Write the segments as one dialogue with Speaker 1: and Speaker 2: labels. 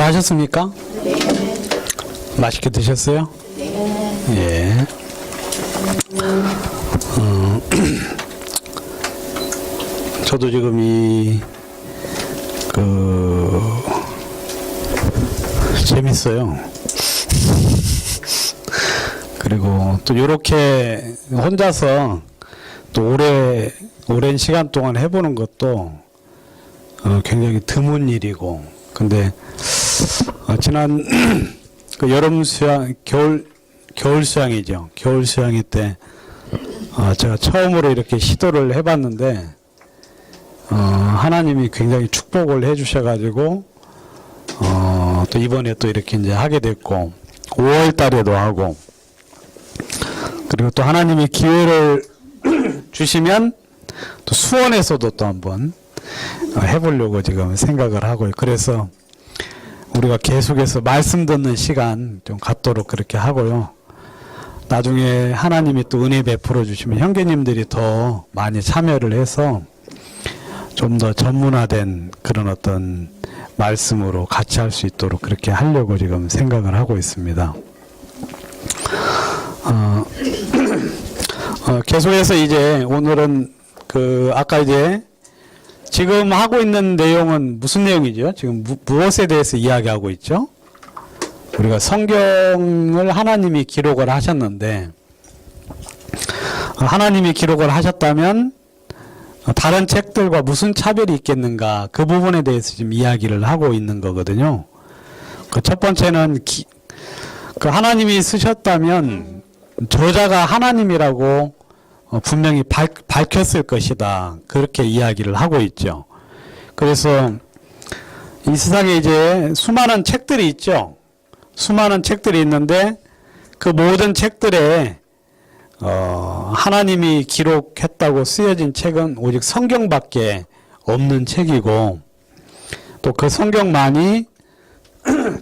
Speaker 1: 하셨습니까? 맛있게 드셨어요? 예. 저도 지금 재밌어요. 그리고 또 이렇게 혼자서 또 오랜 시간 동안 해보는 것도 굉장히 드문 일이고, 근데 지난 그 여름 수양, 겨울 수양이죠. 겨울 수양회 때 제가 처음으로 이렇게 시도를 해봤는데 하나님이 굉장히 축복을 해주셔가지고 또 이번에 또 이렇게 이제 하게 됐고, 5월 달에도 하고, 그리고 또 하나님이 기회를 주시면 또 수원에서도 또 한번 해보려고 지금 생각을 하고요. 그래서 우리가 계속해서 말씀 듣는 시간 좀 갖도록 그렇게 하고요. 나중에 하나님이 또 은혜 베풀어 주시면 형제님들이 더 많이 참여를 해서 좀 더 전문화된 그런 어떤 말씀으로 같이 할 수 있도록 그렇게 하려고 지금 생각을 하고 있습니다. 계속해서 이제 오늘은 아까 이제 지금 하고 있는 내용은 무슨 내용이죠? 지금 무엇에 대해서 이야기하고 있죠? 우리가 성경을 하나님이 기록을 하셨는데, 하나님이 기록을 하셨다면 다른 책들과 무슨 차별이 있겠는가, 그 부분에 대해서 지금 이야기를 하고 있는 거거든요. 첫 번째는 하나님이 쓰셨다면 저자가 하나님이라고 분명히 밝혔을 것이다, 그렇게 이야기를 하고 있죠. 그래서 이 세상에 이제 수많은 책들이 있죠. 수많은 책들이 있는데 그 모든 책들에 하나님이 기록했다고 쓰여진 책은 오직 성경밖에 없는 책이고, 또 그 성경만이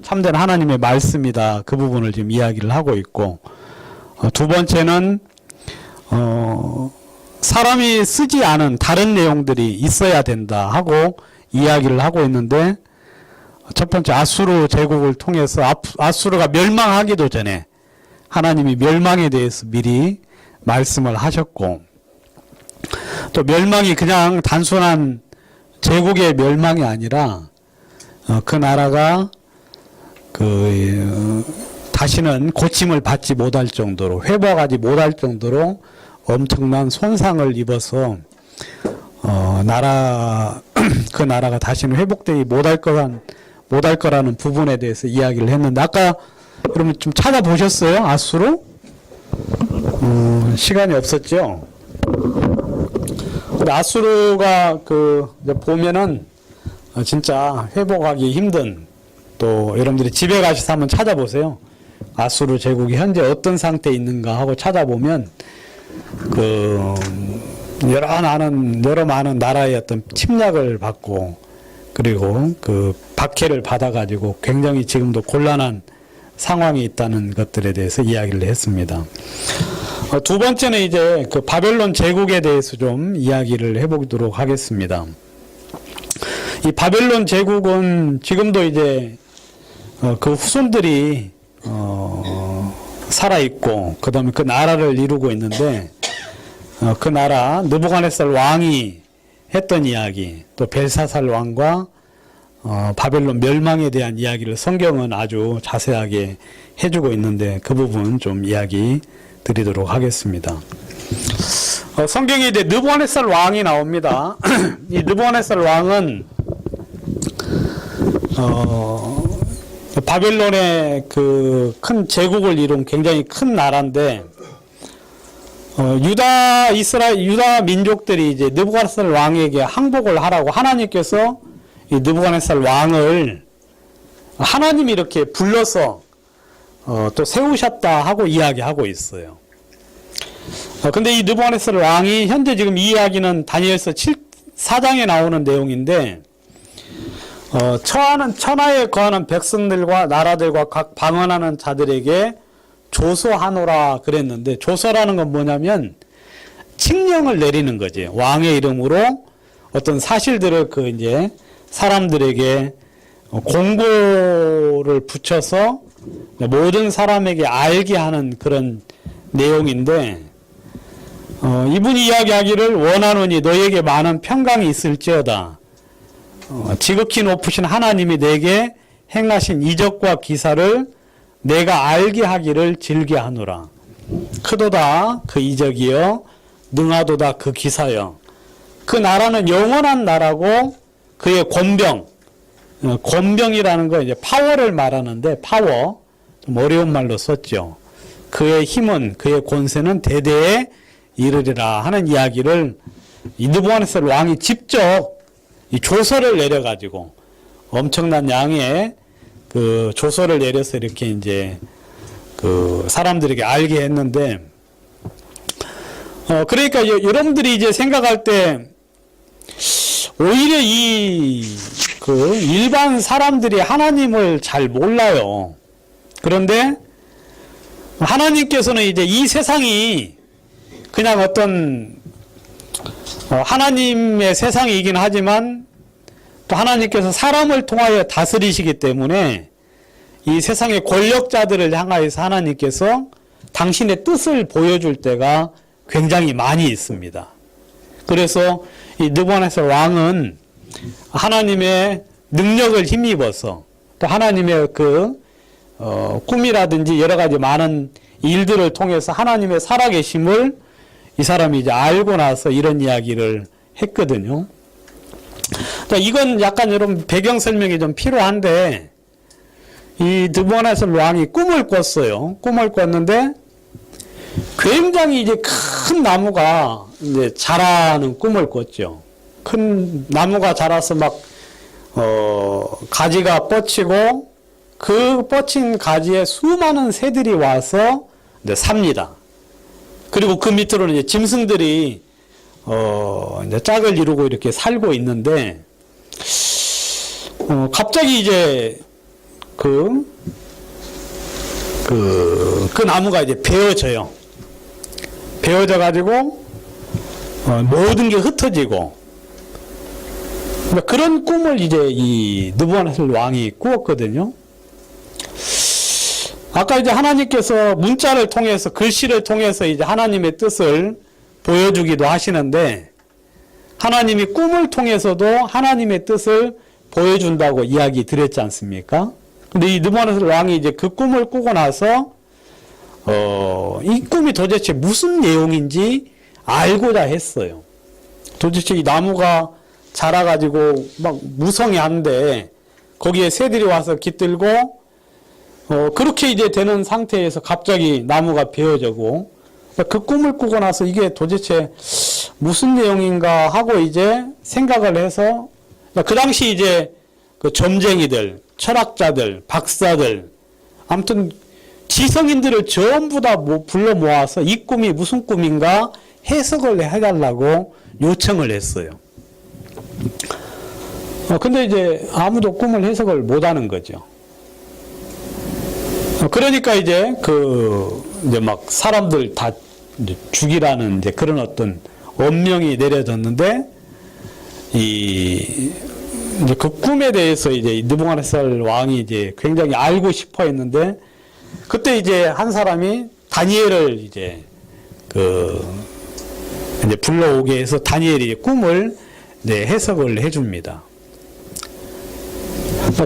Speaker 1: 참된 하나님의 말씀이다, 그 부분을 지금 이야기를 하고 있고, 두 번째는 사람이 쓰지 않은 다른 내용들이 있어야 된다 하고 이야기를 하고 있는데, 첫 번째 아수르 제국을 통해서 아수르가 멸망하기도 전에 하나님이 멸망에 대해서 미리 말씀을 하셨고, 또 멸망이 그냥 단순한 제국의 멸망이 아니라 그 나라가 다시는 고침을 받지 못할 정도로, 회복하지 못할 정도로 엄청난 손상을 입어서 그 나라가 다시는 회복되지 못할 거라는 부분에 대해서 이야기를 했는데, 아까 그러면 좀 찾아보셨어요? 아수르? 시간이 없었죠. 근데 아수르가 보면은 진짜 회복하기 힘든, 또 여러분들이 집에 가셔서 한번 찾아보세요. 아수르 제국이 현재 어떤 상태에 있는가 하고 찾아보면 여러 많은 나라의 어떤 침략을 받고, 그리고 박해를 받아가지고 굉장히 지금도 곤란한 상황이 있다는 것들에 대해서 이야기를 했습니다. 두 번째는 이제 바벨론 제국에 대해서 좀 이야기를 해보도록 하겠습니다. 이 바벨론 제국은 지금도 이제 그 후손들이 살아있고, 그 다음에 그 나라를 이루고 있는데, 그 나라 느부갓네살 왕이 했던 이야기, 또 벨사살 왕과 바벨론 멸망에 대한 이야기를 성경은 아주 자세하게 해주고 있는데, 그 부분 좀 이야기 드리도록 하겠습니다. 성경에 이제 느부갓네살 왕이 나옵니다. 이 느부갓네살 왕은 바벨론의 큰 제국을 이룬 굉장히 큰 나라인데, 유다 민족들이 이제 느부갓네살 왕에게 항복을 하라고 하나님께서 이 느부갓네살 왕을 하나님이 이렇게 불러서 또 세우셨다 하고 이야기하고 있어요. 근데 이 느부갓네살 왕이 현재 지금 이 이야기는 다니엘서 4장에 나오는 내용인데, 천하에 거하는 백성들과 나라들과 각 방언하는 자들에게 조서하노라 그랬는데, 조서라는 건 뭐냐면 칙령을 내리는 거지. 왕의 이름으로 어떤 사실들을 이제 사람들에게 공고를 붙여서 모든 사람에게 알게 하는 그런 내용인데, 이분이 이야기하기를 원하노니 너에게 많은 평강이 있을지어다. 지극히 높으신 하나님이 내게 행하신 이적과 기사를 내가 알게 하기를 즐겨하노라. 크도다 그 이적이여, 능하도다 그 기사여. 그 나라는 영원한 나라고 그의 권병, 권병이라는 거 이제 파워를 말하는데, 파워 좀 어려운 말로 썼죠. 그의 힘은, 그의 권세는 대대에 이르리라 하는 이야기를 이 느부갓네살 왕이 직접 이 조서를 내려가지고 엄청난 양의 그 조서를 내려서 이렇게 이제 그 사람들에게 알게 했는데, 그러니까 여러분들이 이제 생각할 때 오히려 그 일반 사람들이 하나님을 잘 몰라요. 그런데 하나님께서는 이제 이 세상이 그냥 어떤 하나님의 세상이긴 하지만 또 하나님께서 사람을 통하여 다스리시기 때문에 이 세상의 권력자들을 향하여서 하나님께서 당신의 뜻을 보여줄 때가 굉장히 많이 있습니다. 그래서 이 느부갓네살 왕은 하나님의 능력을 힘입어서 또 하나님의 그 꿈이라든지 여러 가지 많은 일들을 통해서 하나님의 살아계심을 이 사람이 이제 알고 나서 이런 이야기를 했거든요. 이건 약간 여러분 배경 설명이 좀 필요한데, 이 느부갓네살 왕이 꿈을 꿨어요. 꿈을 꿨는데 굉장히 이제 큰 나무가 이제 자라는 꿈을 꿨죠. 큰 나무가 자라서 막 가지가 뻗치고 그 뻗친 가지에 수많은 새들이 와서 이제 삽니다. 그리고 그 밑으로는 이제 짐승들이 이제 짝을 이루고 이렇게 살고 있는데, 갑자기 이제 그 나무가 이제 베어져요. 베어져 가지고 모든 게 흩어지고, 그런 꿈을 이제 이 느부갓네살 왕이 꾸었거든요. 아까 이제 하나님께서 문자를 통해서, 글씨를 통해서 이제 하나님의 뜻을 보여주기도 하시는데, 하나님이 꿈을 통해서도 하나님의 뜻을 보여준다고 이야기 드렸지 않습니까? 근데 이 느부갓네살 왕이 이제 그 꿈을 꾸고 나서 이 꿈이 도대체 무슨 내용인지 알고자 했어요. 도대체 이 나무가 자라가지고 막 무성의한데 거기에 새들이 와서 깃들고 그렇게 이제 되는 상태에서 갑자기 나무가 베어지고, 그 꿈을 꾸고 나서 이게 도대체 무슨 내용인가 하고 이제 생각을 해서, 그 당시 이제 그 점쟁이들, 철학자들, 박사들, 아무튼 지성인들을 전부 다 불러 모아서 이 꿈이 무슨 꿈인가 해석을 해달라고 요청을 했어요. 근데 이제 아무도 꿈을 해석을 못하는 거죠. 그러니까 이제 이제 막 사람들 다 이제 죽이라는 이제 그런 어떤 엄명이 내려졌는데, 이제 그 꿈에 대해서 이제 느부갓네살 왕이 이제 굉장히 알고 싶어 했는데, 그때 이제 한 사람이 다니엘을 이제 이제 불러오게 해서 다니엘이 꿈을 이제 해석을 해줍니다.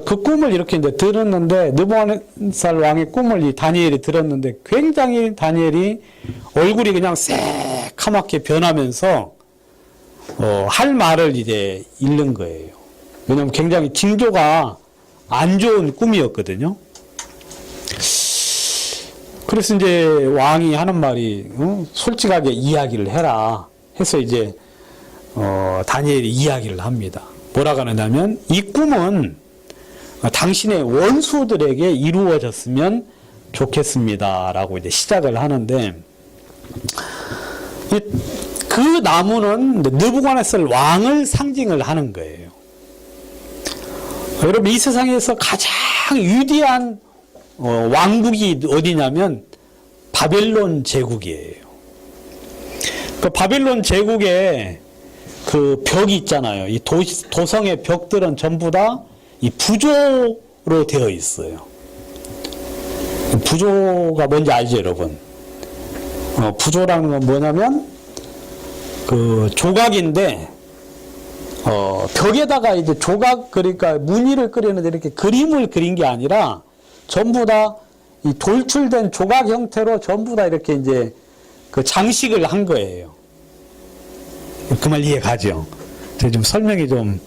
Speaker 1: 그 꿈을 이렇게 이제 들었는데, 느부갓네살 왕의 꿈을 이 다니엘이 들었는데 굉장히 다니엘이 얼굴이 그냥 새카맣게 변하면서 할 말을 이제 잃는 거예요. 왜냐하면 굉장히 징조가 안 좋은 꿈이었거든요. 그래서 이제 왕이 하는 말이 솔직하게 이야기를 해라 해서 이제 다니엘이 이야기를 합니다. 뭐라고 하냐면, 이 꿈은 당신의 원수들에게 이루어졌으면 좋겠습니다 라고 이제 시작을 하는데, 그 나무는 느부갓네살 왕을 상징을 하는 거예요. 여러분, 이 세상에서 가장 위대한 왕국이 어디냐면 바벨론 제국이에요. 그 바벨론 제국에 그 벽이 있잖아요. 이 도성의 벽들은 전부 다 이 부조로 되어 있어요. 부조가 뭔지 알죠, 여러분? 부조라는 건 뭐냐면 그 조각인데 벽에다가 이제 조각, 그러니까 무늬를 그리는데 이렇게 그림을 그린 게 아니라 전부 다 이 돌출된 조각 형태로 전부 다 이렇게 이제 그 장식을 한 거예요. 그 말 이해 가죠? 제가 좀 설명이 좀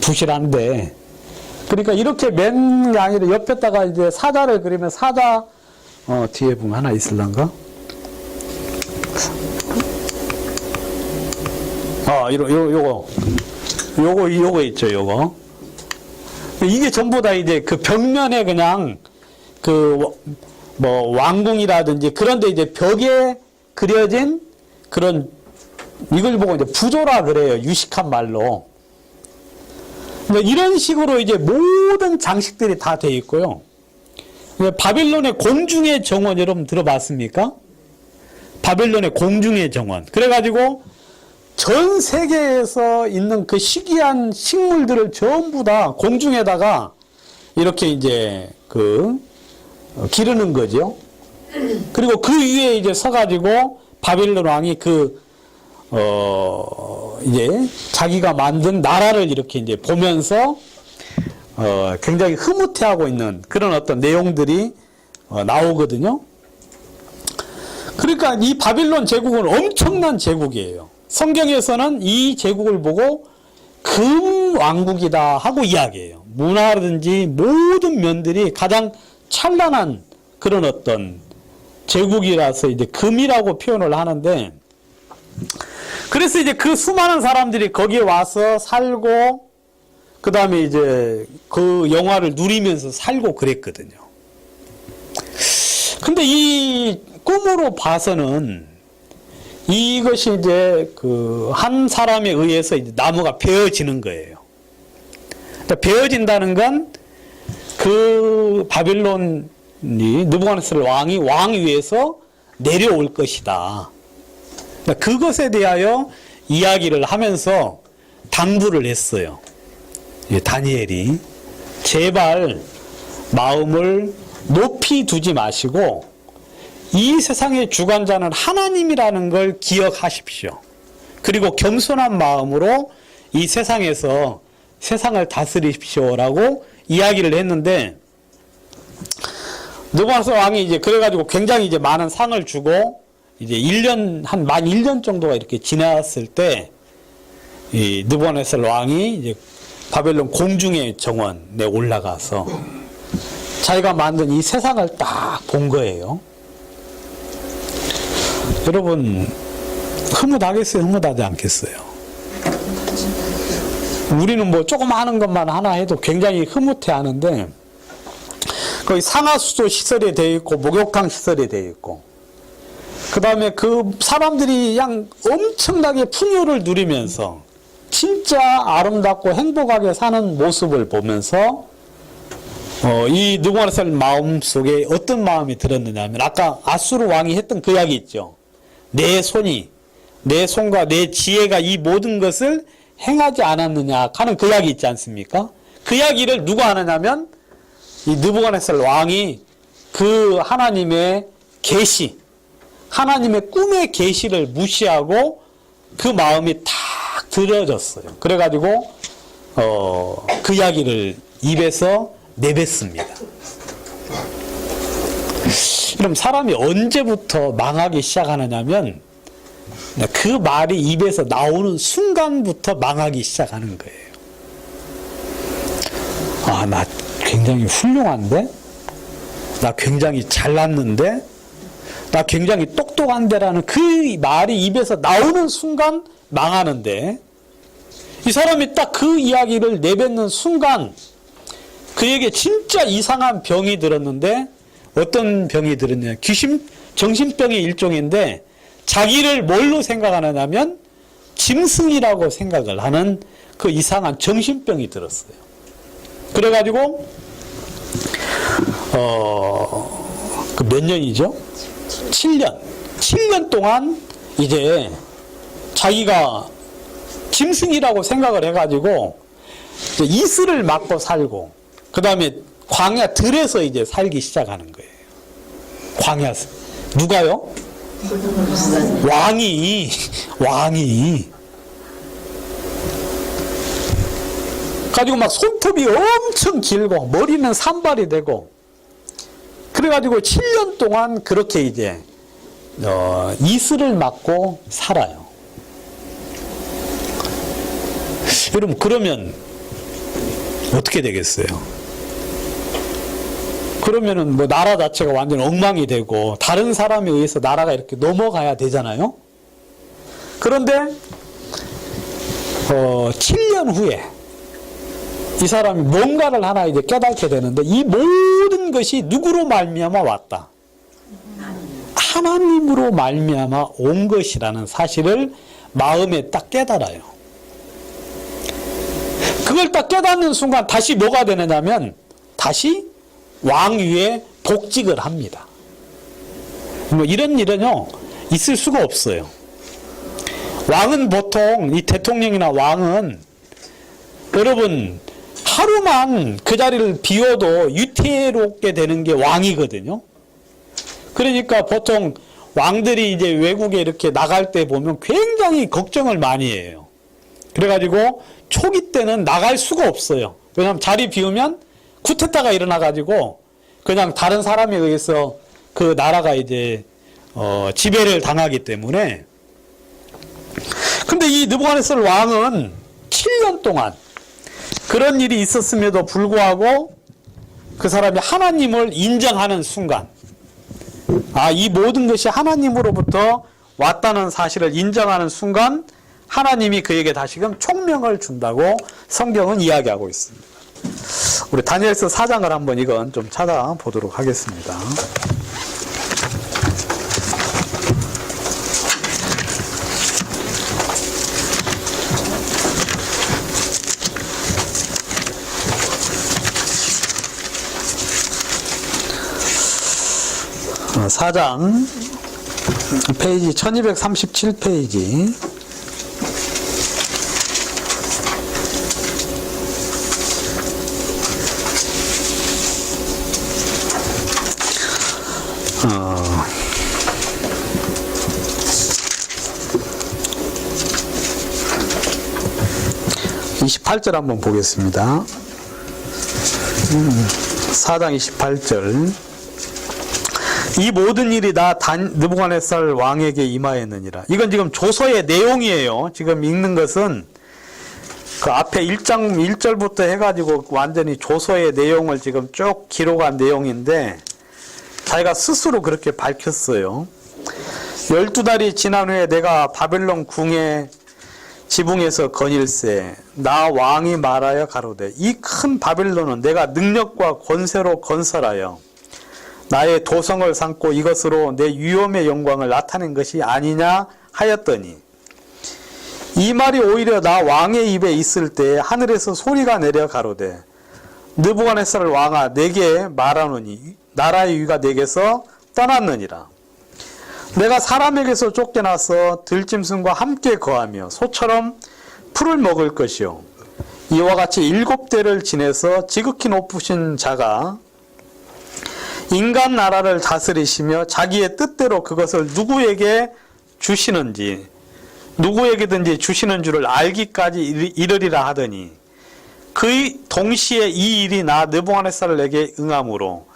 Speaker 1: 부실한데, 그러니까 이렇게 맨 양이를 옆에다가 이제 사자를 그리면 사자 뒤에 보면 하나 있을란가? 요거 있죠, 요거. 이게 전부 다 이제 그 벽면에 그냥 뭐 왕궁이라든지 그런데 이제 벽에 그려진 그런, 이걸 보고 이제 부조라 그래요, 유식한 말로. 이런 식으로 이제 모든 장식들이 다 되어 있고요. 바빌론의 공중의 정원 여러분 들어봤습니까? 바빌론의 공중의 정원. 그래가지고 전 세계에서 있는 그 희귀한 식물들을 전부 다 공중에다가 이렇게 이제 기르는 거죠. 그리고 그 위에 이제 서가지고 바빌론 왕이 이제 자기가 만든 나라를 이렇게 이제 보면서 굉장히 흐뭇해하고 있는 그런 어떤 내용들이 나오거든요. 그러니까 이 바빌론 제국은 엄청난 제국이에요. 성경에서는 이 제국을 보고 금 왕국이다 하고 이야기해요. 문화라든지 모든 면들이 가장 찬란한 그런 어떤 제국이라서 이제 금이라고 표현을 하는데, 그래서 이제 그 수많은 사람들이 거기에 와서 살고, 그 다음에 이제 그 영화를 누리면서 살고 그랬거든요. 근데 이 꿈으로 봐서는 이것이 이제 한 사람에 의해서 이제 나무가 베어지는 거예요. 그러니까 베어진다는 건 그 바빌론이 느부갓네살 왕이 왕 위에서 내려올 것이다. 그러니까 그것에 대하여 이야기를 하면서 당부를 했어요. 다니엘이 제발 마음을 높이 두지 마시고 이 세상의 주관자는 하나님이라는 걸 기억하십시오. 그리고 겸손한 마음으로 이 세상에서 세상을 다스리십시오라고 이야기를 했는데, 느부갓네살 왕이 이제 그래가지고 굉장히 이제 많은 상을 주고 이제 만 1년 정도가 이렇게 지났을 때, 이 느부갓네살 왕이 이제 바벨론 공중의 정원에 올라가서 자기가 만든 이 세상을 딱 본 거예요. 여러분, 흐뭇하겠어요? 흐뭇하지 않겠어요? 우리는 뭐 조금 하는 것만 하나 해도 굉장히 흐뭇해 하는데, 거기 상하수도 시설이 되어 있고, 목욕탕 시설이 되어 있고, 그 다음에 그 사람들이 그냥 엄청나게 풍요를 누리면서 진짜 아름답고 행복하게 사는 모습을 보면서 이 느부갓네살 마음 속에 어떤 마음이 들었느냐 하면, 아까 아수르 왕이 했던 그 이야기 있죠. 내 손과 내 지혜가 이 모든 것을 행하지 않았느냐 하는 그 이야기 있지 않습니까? 그 이야기를 누가 하느냐면 이 느부갓네살 왕이 그 하나님의 계시, 하나님의 꿈의 계시를 무시하고 그 마음이 탁 들어졌어요. 그래가지고 그 이야기를 입에서 내뱉습니다. 그럼 사람이 언제부터 망하기 시작하느냐면 그 말이 입에서 나오는 순간부터 망하기 시작하는 거예요. 아, 나 굉장히 훌륭한데? 나 굉장히 잘났는데? 나 굉장히 똑똑한데라는 그 말이 입에서 나오는 순간 망하는데, 이 사람이 딱 그 이야기를 내뱉는 순간 그에게 진짜 이상한 병이 들었는데, 어떤 병이 들었냐? 정신병의 일종인데, 자기를 뭘로 생각하느냐면 짐승이라고 생각을 하는 그 이상한 정신병이 들었어요. 그래가지고 그 몇 년이죠? 7년 동안 이제 자기가 짐승이라고 생각을 해가지고 이슬을 맞고 살고, 그 다음에 광야 들에서 이제 살기 시작하는 거예요. 광야. 누가요? 왕이. 가지고 막 손톱이 엄청 길고, 머리는 산발이 되고, 그래가지고 7년 동안 그렇게 이제, 이슬을 맞고 살아요. 여러분, 그러면 어떻게 되겠어요? 그러면은 뭐 나라 자체가 완전 엉망이 되고 다른 사람에 의해서 나라가 이렇게 넘어가야 되잖아요. 그런데 7년 후에 이 사람이 뭔가를 하나 이제 깨닫게 되는데, 이 모든 것이 누구로 말미암아 왔다? 하나님으로 말미암아 온 것이라는 사실을 마음에 딱 깨달아요. 그걸 딱 깨닫는 순간 다시 뭐가 되느냐면 다시 왕 위에 복직을 합니다. 뭐 이런 일은요 있을 수가 없어요. 왕은 보통, 이 대통령이나 왕은 여러분 하루만 그 자리를 비워도 유태롭게 되는 게 왕이거든요. 그러니까 보통 왕들이 이제 외국에 이렇게 나갈 때 보면 굉장히 걱정을 많이 해요. 그래가지고 초기 때는 나갈 수가 없어요. 왜냐하면 자리 비우면 쿠데타가 일어나가지고 그냥 다른 사람에 의해서 그 나라가 이제 지배를 당하기 때문에. 근데 이 느부갓네살 왕은 7년 동안 그런 일이 있었음에도 불구하고 그 사람이 하나님을 인정하는 순간, 이 모든 것이 하나님으로부터 왔다는 사실을 인정하는 순간 하나님이 그에게 다시금 총명을 준다고 성경은 이야기하고 있습니다. 우리 다니엘서 4장을 한번 이건 좀 찾아보도록 하겠습니다. 사장 페이지 1237페이지. 어, 28절 한번 보겠습니다. 4장 28절. 이 모든 일이 다 느부갓네살 왕에게 임하였느니라. 이건 지금 조서의 내용이에요. 지금 읽는 것은 그 앞에 1장 1절부터 해가지고 완전히 조서의 내용을 지금 쭉 기록한 내용인데, 자기가 스스로 그렇게 밝혔어요. 12달이 지난 후에 내가 바벨론 궁의 지붕에서 거닐세 나 왕이 말하여 가로되 이 큰 바벨론은 내가 능력과 권세로 건설하여 나의 도성을 삼고 이것으로 내 위엄의 영광을 나타낸 것이 아니냐 하였더니, 이 말이 오히려 나 왕의 입에 있을 때 하늘에서 소리가 내려 가로되 느부갓네살 왕아 내게 말하노니 나라의 위가 내게서 떠났느니라. 내가 사람에게서 쫓겨나서 들짐승과 함께 거하며 소처럼 풀을 먹을 것이요 이와 같이 7대를 지내서 지극히 높으신 자가 인간 나라를 다스리시며 자기의 뜻대로 그것을 누구에게 주시는지 누구에게든지 주시는 줄을 알기까지 이르리라 하더니, 그 동시에 이 일이 나 느부갓네살에게 응함으로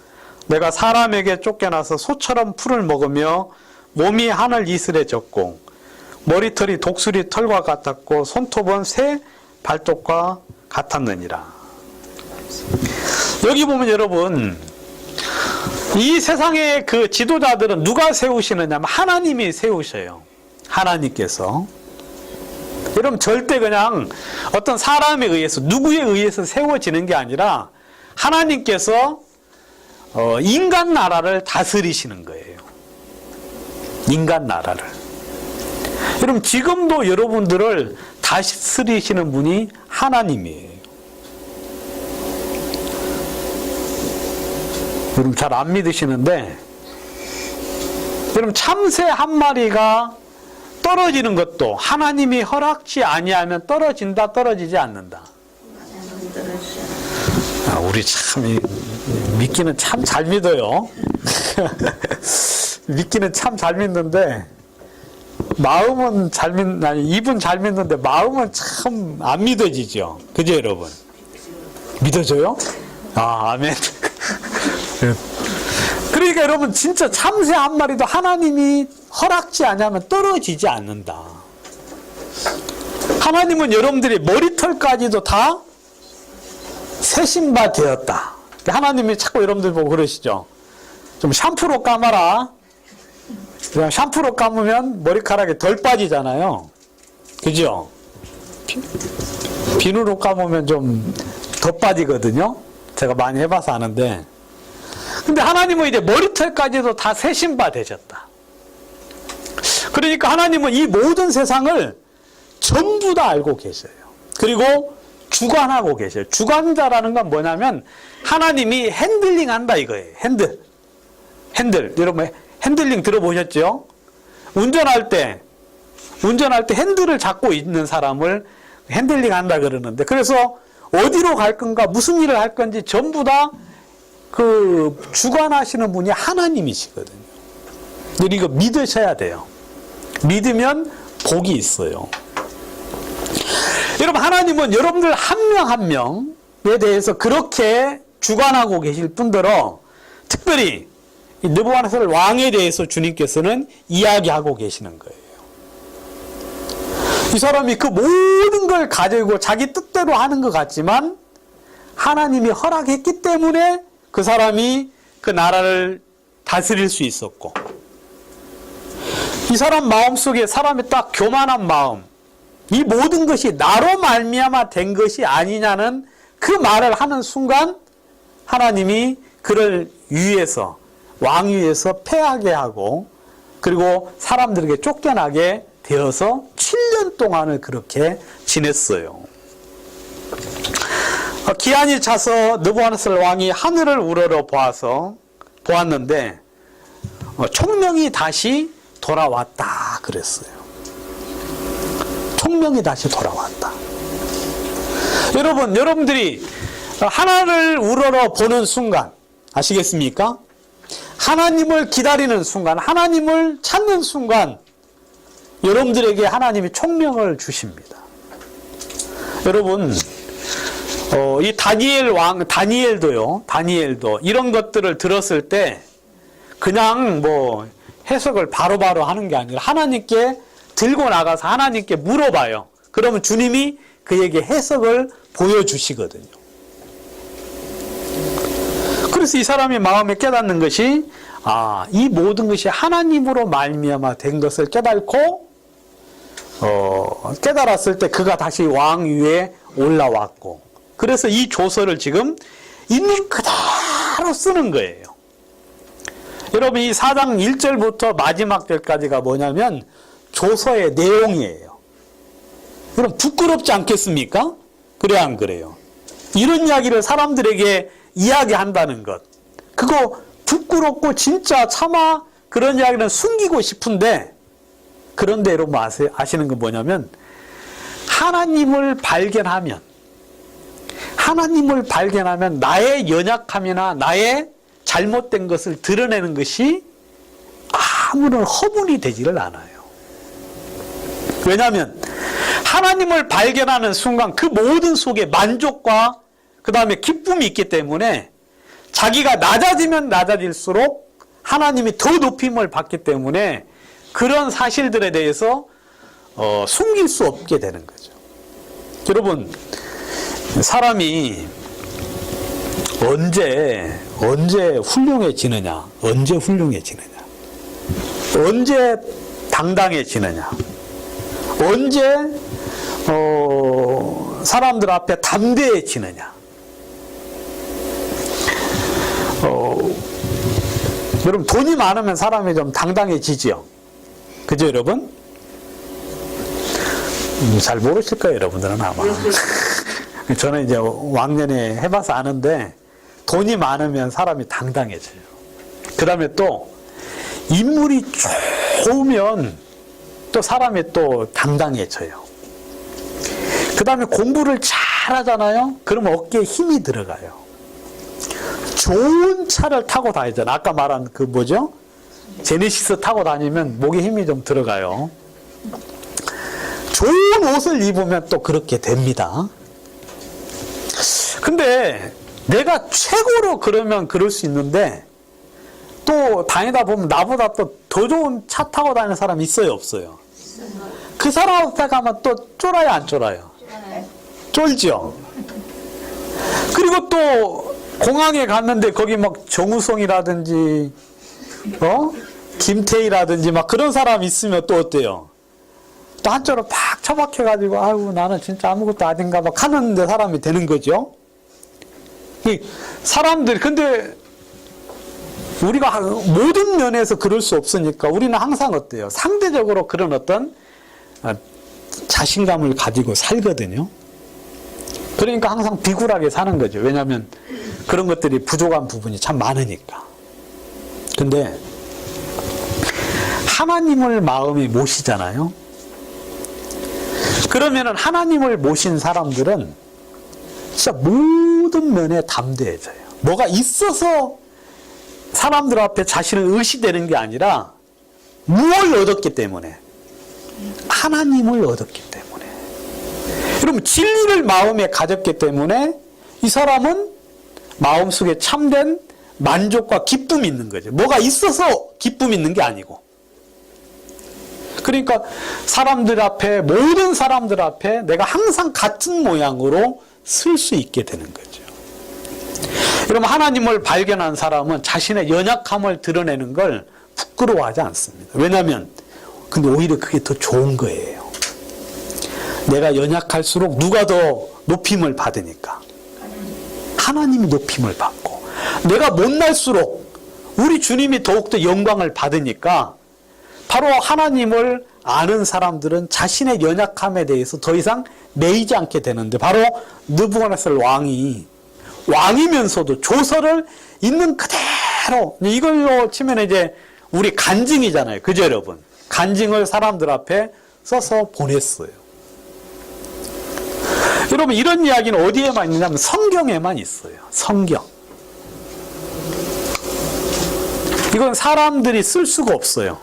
Speaker 1: 내가 사람에게 쫓겨나서 소처럼 풀을 먹으며 몸이 하늘 이슬에 젖고 머리털이 독수리 털과 같았고 손톱은 새 발톱과 같았느니라. 여기 보면 여러분, 이 세상의 그 지도자들은 누가 세우시느냐 하면 하나님이 세우셔요. 하나님께서. 여러분 절대 그냥 어떤 사람에 의해서 누구에 의해서 세워지는 게 아니라 하나님께서 인간 나라를 다스리시는 거예요. 인간 나라를. 여러분 지금도 여러분들을 다스리시는 분이 하나님이에요. 여러분 잘 안 믿으시는데, 여러분 참새 한 마리가 떨어지는 것도 하나님이 허락지 아니하면 떨어진다 떨어지지 않는다. 우리 참 믿기는 참 잘 믿어요. 믿기는 참 잘 믿는데 마음은 입은 잘 믿는데 마음은 참 안 믿어지죠. 그죠, 여러분? 믿어져요? 아멘. 그러니까 여러분 진짜 참새 한 마리도 하나님이 허락지 않으면 떨어지지 않는다. 하나님은 여러분들이 머리털까지도 다 세신 바 되었다. 하나님이 자꾸 여러분들 보고 그러시죠. 좀 샴푸로 감아라. 그냥 샴푸로 감으면 머리카락이 덜 빠지잖아요. 그죠? 비누로 감으면 좀 더 빠지거든요. 제가 많이 해봐서 아는데. 근데 하나님은 이제 머리털까지도 다 세신 바 되셨다. 그러니까 하나님은 이 모든 세상을 전부 다 알고 계셔요. 그리고 주관하고 계셔요. 주관자라는 건 뭐냐면 하나님이 핸들링 한다 이거예요. 핸들. 여러분 핸들링 들어보셨죠? 운전할 때 핸들을 잡고 있는 사람을 핸들링 한다 그러는데, 그래서 어디로 갈 건가 무슨 일을 할 건지 전부 다 그 주관하시는 분이 하나님이시거든요. 근데 이거 믿으셔야 돼요. 믿으면 복이 있어요. 여러분 하나님은 여러분들 한 명 한 명에 대해서 그렇게 주관하고 계실 뿐더러 특별히 느부갓네살 왕에 대해서 주님께서는 이야기하고 계시는 거예요. 이 사람이 그 모든 걸 가지고 자기 뜻대로 하는 것 같지만 하나님이 허락했기 때문에 그 사람이 그 나라를 다스릴 수 있었고, 이 사람 마음속에 사람의 딱 교만한 마음, 이 모든 것이 나로 말미암아 된 것이 아니냐는 그 말을 하는 순간 하나님이 그를 위에서 왕위에서 패하게 하고 그리고 사람들에게 쫓겨나게 되어서 7년 동안을 그렇게 지냈어요. 기한이 차서 느부갓네살 왕이 하늘을 우러러 보았는데 총명이 다시 돌아왔다 그랬어요. 총명이 다시 돌아왔다. 여러분들이 하나를 우러러 보는 순간 아시겠습니까? 하나님을 기다리는 순간, 하나님을 찾는 순간 여러분들에게 하나님이 총명을 주십니다. 여러분 이 다니엘도 이런 것들을 들었을 때 그냥 뭐 해석을 바로바로 하는 게 아니라 하나님께 들고 나가서 하나님께 물어봐요. 그러면 주님이 그에게 해석을 보여주시거든요. 그래서 이 사람이 마음에 깨닫는 것이 이 모든 것이 하나님으로 말미암아 된 것을 깨닫고 깨달았을 때 그가 다시 왕위에 올라왔고, 그래서 이 조서를 지금 있는 그대로 쓰는 거예요. 여러분 이 4장 1절부터 마지막 절까지가 뭐냐면 조서의 내용이에요. 여러분 부끄럽지 않겠습니까? 그래 안 그래요? 이런 이야기를 사람들에게 이야기한다는 것, 그거 부끄럽고 진짜 차마 그런 이야기는 숨기고 싶은데, 그런데 여러분 아시는 건 뭐냐면 하나님을 발견하면 나의 연약함이나 나의 잘못된 것을 드러내는 것이 아무런 허물이 되지를 않아요. 왜냐하면 하나님을 발견하는 순간 그 모든 속에 만족과 그 다음에 기쁨이 있기 때문에 자기가 낮아지면 낮아질수록 하나님이 더 높임을 받기 때문에 그런 사실들에 대해서 숨길 수 없게 되는 거죠. 여러분 사람이 언제 훌륭해지느냐, 언제 당당해지느냐, 언제 사람들 앞에 담대해지느냐. 여러분 돈이 많으면 사람이 좀 당당해지지요. 그죠 여러분? 잘 모르실 거예요 여러분들은 아마. 저는 이제 왕년에 해봐서 아는데 돈이 많으면 사람이 당당해져요. 그 다음에 또 인물이 좋으면 또 사람이 또 당당해져요. 그 다음에 공부를 잘 하잖아요. 그러면 어깨에 힘이 들어가요. 좋은 차를 타고 다니잖아. 아까 말한 그 뭐죠? 제네시스 타고 다니면 목에 힘이 좀 들어가요. 좋은 옷을 입으면 또 그렇게 됩니다. 근데 내가 최고로 그러면 그럴 수 있는데 또 다니다 보면 나보다 또 더 좋은 차 타고 다니는 사람 있어요, 없어요? 그 사람 앞에 가면 또 쫄아요, 안 쫄아요? 쫄죠. 그리고 또 공항에 갔는데 거기 막 정우성이라든지 김태희라든지 막 그런 사람 있으면 또 어때요? 또 한쪽으로 팍 처박혀가지고 아이고 나는 진짜 아무것도 아닌가 막 하는데 사람이 되는 거죠. 이 사람들 근데 우리가 모든 면에서 그럴 수 없으니까 우리는 항상 어때요? 상대적으로 그런 어떤 자신감을 가지고 살거든요. 그러니까 항상 비굴하게 사는 거죠. 왜냐하면 그런 것들이 부족한 부분이 참 많으니까. 근데 하나님을 마음에 모시잖아요. 그러면은 하나님을 모신 사람들은 진짜 모든 면에 담대해져요. 뭐가 있어서 사람들 앞에 자신을 의시되는 게 아니라 무엇을 얻었기 때문에? 하나님을 얻었기 때문에. 그럼 진리를 마음에 가졌기 때문에 이 사람은 마음속에 참된 만족과 기쁨이 있는 거죠. 뭐가 있어서 기쁨이 있는 게 아니고. 그러니까 사람들 앞에, 모든 사람들 앞에 내가 항상 같은 모양으로 쓸 수 있게 되는 거죠. 여러분, 하나님을 발견한 사람은 자신의 연약함을 드러내는 걸 부끄러워하지 않습니다. 왜냐하면 근데 오히려 그게 더 좋은 거예요. 내가 연약할수록 누가 더 높임을 받으니까. 하나님이 높임을 받고, 내가 못날수록 우리 주님이 더욱더 영광을 받으니까 바로 하나님을 아는 사람들은 자신의 연약함에 대해서 더 이상 매이지 않게 되는데, 바로 느부갓네살 왕이면서도 조서를 있는 그대로, 이걸로 치면 이제 우리 간증이잖아요. 그죠, 여러분? 간증을 사람들 앞에 써서 보냈어요. 여러분, 이런 이야기는 어디에만 있냐면 성경에만 있어요. 성경. 이건 사람들이 쓸 수가 없어요.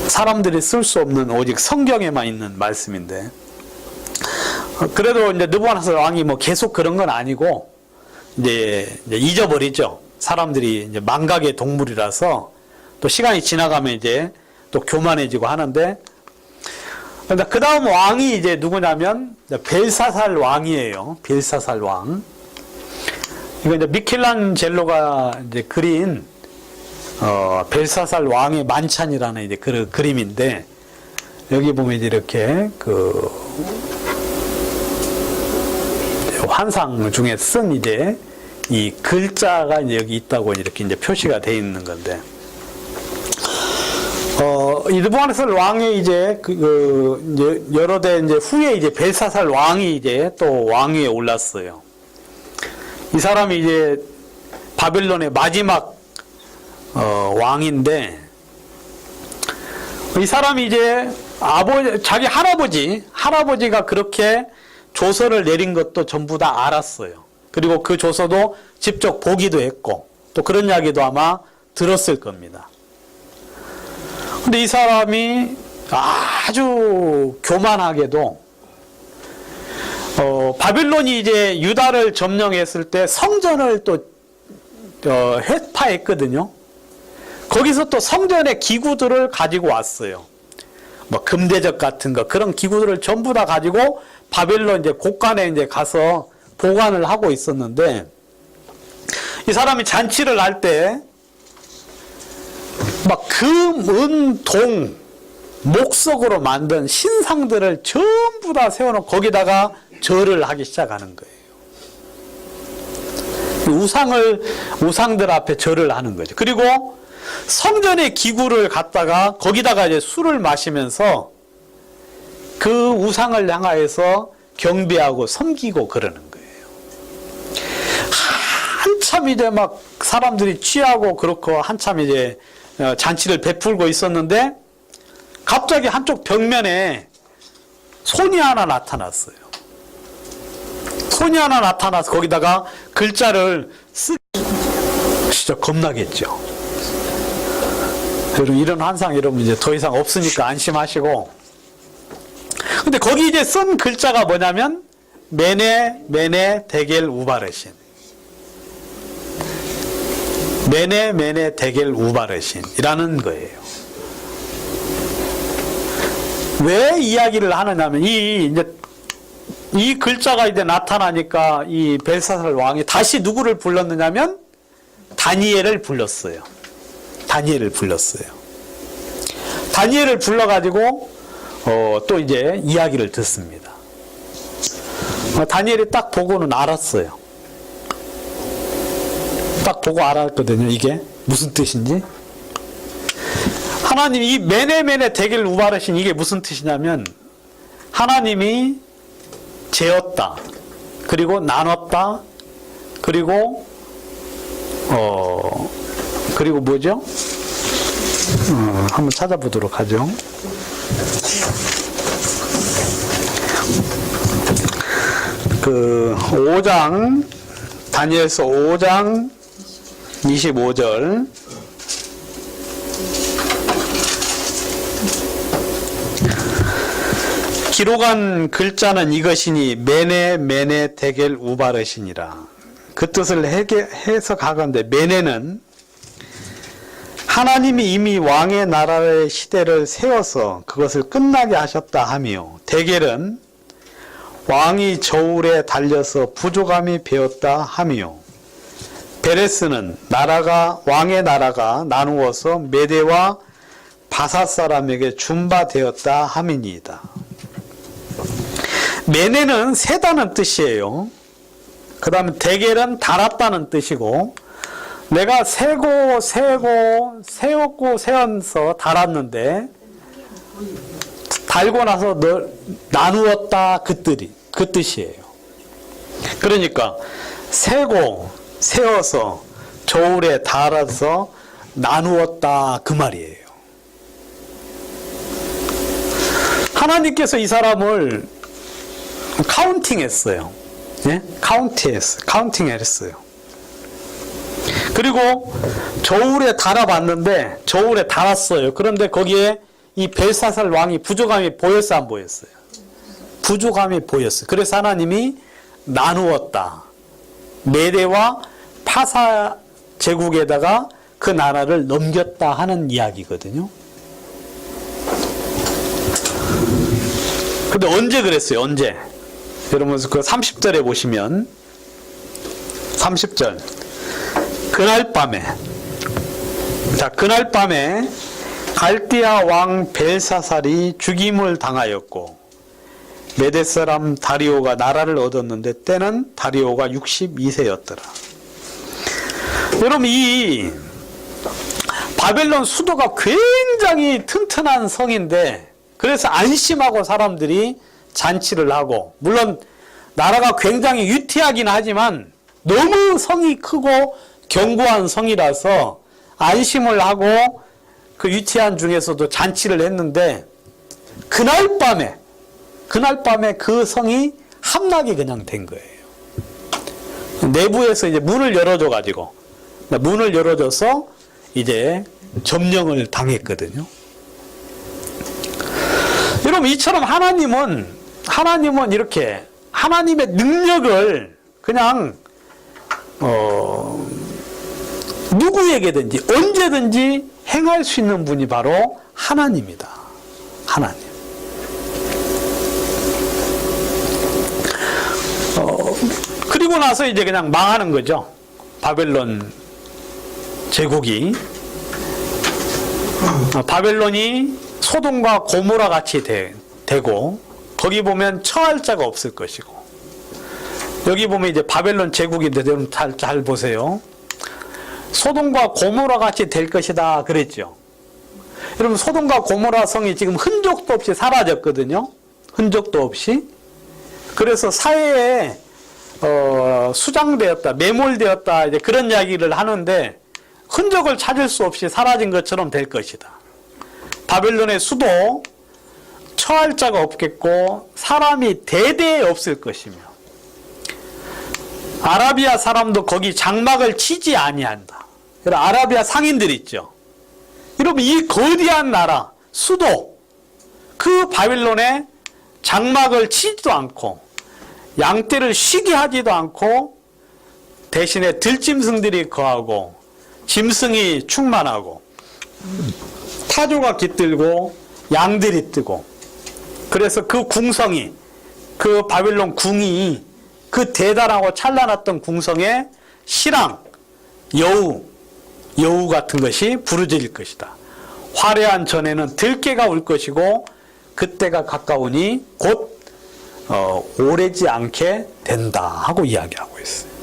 Speaker 1: 사람들이 쓸 수 없는 오직 성경에만 있는 말씀인데, 그래도 이제 느부갓네살 왕이 뭐 계속 그런 건 아니고 이제 잊어버리죠. 사람들이 이제 망각의 동물이라서 또 시간이 지나가면 이제 또 교만해지고 하는데, 그 다음 왕이 이제 누구냐면 벨사살 왕이에요. 벨사살 왕. 이거 이제 미켈란젤로가 이제 그린 벨사살 왕의 만찬이라는 이제 그 그림인데, 여기 보면 이제 이렇게 그 환상 중에 쓴 이제 이 글자가 이제 여기 있다고 이렇게 이제 표시가 되어 있는 건데, 이 느부갓네살 왕이 이제 이제 여러 대 이제 후에 이제 벨사살 왕이 이제 또 왕위에 올랐어요. 이 사람이 이제 바벨론의 마지막 왕인데, 이 사람이 이제 자기 할아버지가 그렇게 조서를 내린 것도 전부 다 알았어요. 그리고 그 조서도 직접 보기도 했고, 또 그런 이야기도 아마 들었을 겁니다. 근데 이 사람이 아주 교만하게도 바빌론이 이제 유다를 점령했을 때 성전을 또 회파했거든요. 거기서 또 성전의 기구들을 가지고 왔어요. 뭐 금대접 같은 거, 그런 기구들을 전부 다 가지고 바벨론 이제 곳간에 이제 가서 보관을 하고 있었는데, 이 사람이 잔치를 할 때 막 금, 은, 동, 목석으로 만든 신상들을 전부 다 세워놓고 거기다가 절을 하기 시작하는 거예요. 우상들 앞에 절을 하는 거죠. 그리고 성전의 기구를 갖다가 거기다가 이제 술을 마시면서 그 우상을 향하여서 경배하고 섬기고 그러는 거예요. 한참 이제 막 사람들이 취하고 그렇고 한참 이제 잔치를 베풀고 있었는데, 갑자기 한쪽 벽면에 손이 하나 나타났어요. 손이 하나 나타나서 거기다가 글자를 진짜 겁나겠죠. 여러분 이런 환상 여러분 이제 더 이상 없으니까 안심하시고. 근데 거기 이제 쓴 글자가 뭐냐면 메네 데겔 우바르신. 메네 데겔 우바르신이라는 거예요. 왜 이야기를 하느냐면 이 글자가 이제 나타나니까 이 벨사살 왕이 다시 누구를 불렀느냐면 다니엘을 불렀어요. 다니엘을 불러가지고 또 이제 이야기를 듣습니다. 다니엘이 딱 보고는 알았어요. 딱 보고 알았거든요. 이게 무슨 뜻인지. 하나님 이 메네 데겔 우바르신 이게 무슨 뜻이냐면 하나님이 재었다. 그리고 나눴다. 그리고 그리고 뭐죠? 한번 찾아보도록 하죠. 그 5장 다니엘서 5장 25절 기록한 글자는 이것이니 메네 데겔 우바르신이라. 그 뜻을 해석하건대 메네는 하나님이 이미 왕의 나라의 시대를 세워서 그것을 끝나게 하셨다 하며, 데겔은 왕이 저울에 달려서 부족함이 배었다 하며, 베레스는 왕의 나라가 나누어서 메대와 바사 사람에게 준바되었다 함이니이다. 메네는 세다는 뜻이에요. 그 다음에 데겔은 달았다는 뜻이고, 내가 세었고 세어서 달았는데 달고 나서 나누었다 그 뜻이에요. 그러니까 세어서 저울에 달아서 나누었다 그 말이에요. 하나님께서 이 사람을 카운팅했어요. 예? 카운팅했어요. 그리고 저울에 달아봤는데 저울에 달았어요. 그런데 거기에 이 벨사살 왕이 부족함이 보였어요, 안 보였어요? 부족함이 보였어요. 그래서 하나님이 나누었다. 메대와 파사 제국에다가 그 나라를 넘겼다 하는 이야기거든요. 근데 언제 그랬어요? 언제? 여러분 그 30절에 보시면 30절 그날 밤에 갈디아 왕 벨사살이 죽임을 당하였고 메대 사람 다리오가 나라를 얻었는데 때는 다리오가 62세였더라. 여러분 이 바벨론 수도가 굉장히 튼튼한 성인데 그래서 안심하고 사람들이 잔치를 하고, 물론 나라가 굉장히 유태하긴 하지만 너무 성이 크고 견고한 성이라서 안심을 하고 그 유태한 중에서도 잔치를 했는데 그날 밤에 그 성이 함락이 그냥 된 거예요. 내부에서 이제 문을 열어줘서 이제 점령을 당했거든요. 여러분 이처럼 하나님은 이렇게 하나님의 능력을 그냥 누구에게든지 언제든지 행할 수 있는 분이 바로 하나님이다. 하나님. 그리고 나서 이제 그냥 망하는 거죠. 바벨론 제국이. 바벨론이 소돔과 고모라 같이 되고, 거기 보면 처할 자가 없을 것이고, 여기 보면 이제 바벨론 제국인데 여러분 잘 보세요. 소돔과 고모라 같이 될 것이다 그랬죠. 여러분 소돔과 고모라 성이 지금 흔적도 없이 사라졌거든요. 흔적도 없이. 그래서 사회에 수장되었다, 매몰되었다 이제 그런 이야기를 하는데 흔적을 찾을 수 없이 사라진 것처럼 될 것이다. 바벨론의 수도 처할 자가 없겠고 사람이 대대에 없을 것이며, 아라비아 사람도 거기 장막을 치지 아니한다. 아라비아 상인들 있죠. 여러분 이 거대한 나라, 수도, 그 바빌론에 장막을 치지도 않고 양떼를 쉬게 하지도 않고 대신에 들짐승들이 거하고 짐승이 충만하고 타조가 깃들고 양들이 뜨고, 그래서 그 궁성이, 그 바빌론 궁이, 그 대단하고 찬란했던 궁성에 시랑, 여우 같은 것이 부르짖을 것이다. 화려한 전에는 들깨가 울 것이고 그때가 가까우니 곧 오래지 않게 된다 하고 이야기하고 있어요.